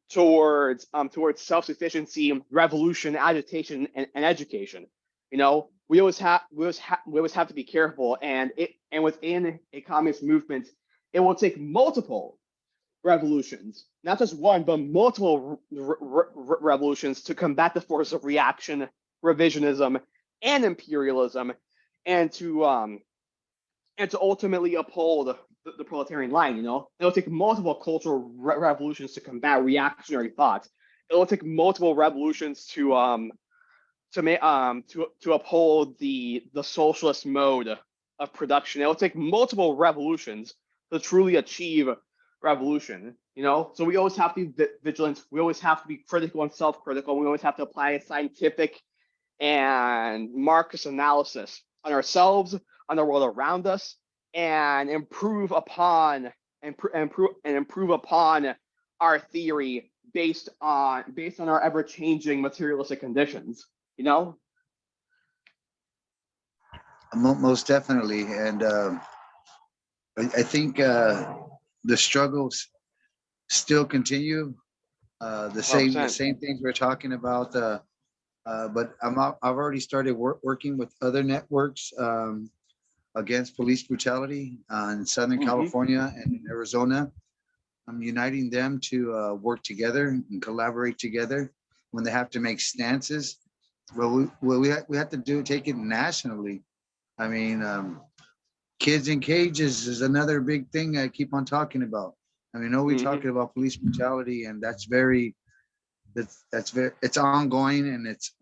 towards self-sufficiency, revolution, agitation, and education. You know, we always have to be careful, and within a communist movement, it will take multiple revolutions, not just one, but multiple revolutions to combat the force of reaction, revisionism, and imperialism, and to ultimately uphold the proletarian line. You know, it'll take multiple cultural revolutions to combat reactionary thoughts. It'll take multiple revolutions to uphold the socialist mode of production. It'll take multiple revolutions to truly achieve revolution. You know, so we always have to be vigilant. We always have to be critical and self-critical. We always have to apply a scientific and Marxist analysis on ourselves, on the world around us, and improve upon our theory based on our ever-changing materialistic conditions. You know. Most definitely. And I think the struggles still continue. The same 100%. things we're talking about. But I've already started working with other networks against police brutality in Southern California and in Arizona. I'm uniting them to work together and collaborate together when they have to make stances. Well, we have to take it nationally. I mean, kids in cages is another big thing I keep on talking about. I mean, we're talking about police brutality, and that's very it's ongoing, and it's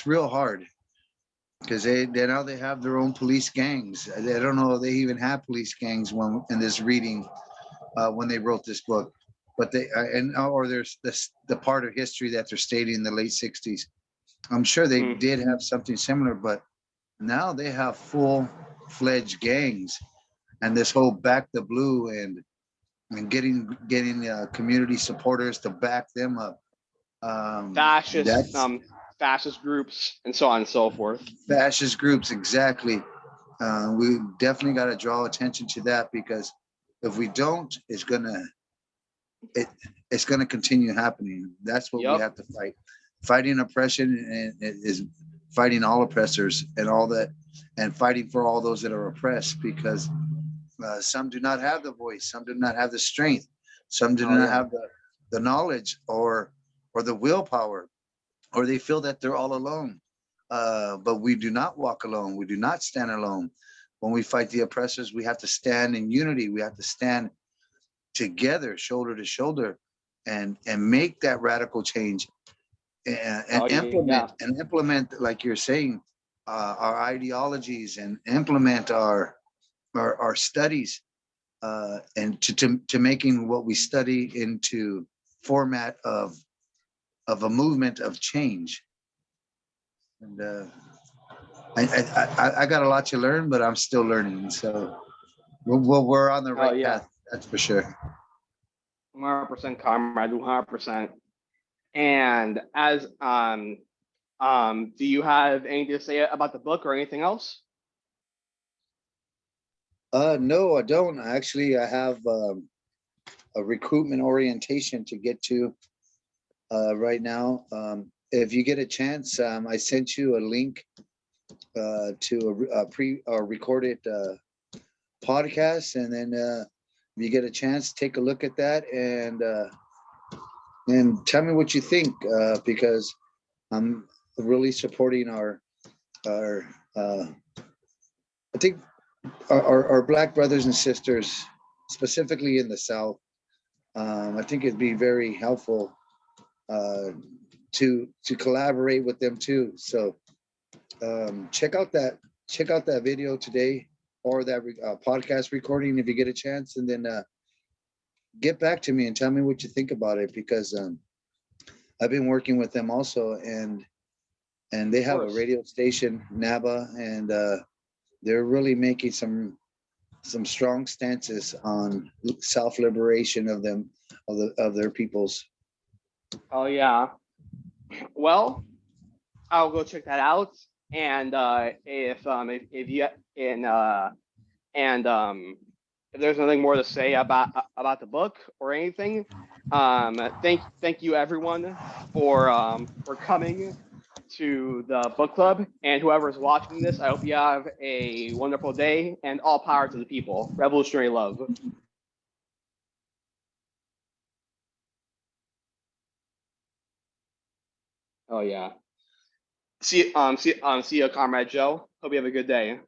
real hard, because they now they have their own police gangs. I don't know if they even have police gangs when in this reading when they wrote this book, but they or there's the part of history that they're stating in the late 60s. I'm sure they did have something similar, but now they have full-fledged gangs, and this whole back the blue and getting community supporters to back them up. Fascist That's fascist groups, and so on and so forth. Fascist groups, exactly. We definitely got to draw attention to that, because if we don't, it's gonna continue happening. That's what we Yep. have to fight. Fighting oppression and is fighting all oppressors and all that, and fighting for all those that are oppressed, because some do not have the voice, some do not have the strength, some do not have the knowledge or the willpower, or they feel that they're all alone. But we do not walk alone. We do not stand alone. When we fight the oppressors, we have to stand in unity. We have to stand together, shoulder to shoulder, and make that radical change, and implement, like you're saying, our ideologies, and implement our studies, and to making what we study into format of a movement of change. And I got a lot to learn, but I'm still learning. So we're on the right path. That's for sure. 100%, comrade, 100%. And as do you have anything to say about the book or anything else? No, I don't. Actually, I have a recruitment orientation to get to right now. If you get a chance, I sent you a link to a recorded podcast, and then if you get a chance, take a look at that, and tell me what you think, because I'm really supporting our I think our Black brothers and sisters, specifically in the South. I think it'd be very helpful to collaborate with them too. So check out that video today, or that podcast recording if you get a chance, and then get back to me and tell me what you think about it, because I've been working with them also, and they have a radio station, NABA, and they're really making some strong stances on self-liberation of them, of their peoples. Oh yeah. Well, I'll go check that out. And if you if there's nothing more to say about the book or anything, thank you everyone for coming to the book club, and whoever's watching this, I hope you have a wonderful day, and all power to the people. Revolutionary love. Oh yeah. See you, Comrade Joe. Hope you have a good day.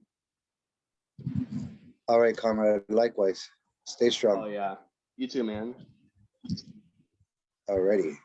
All right, comrade. Likewise. Stay strong. Oh yeah. You too, man. Alrighty.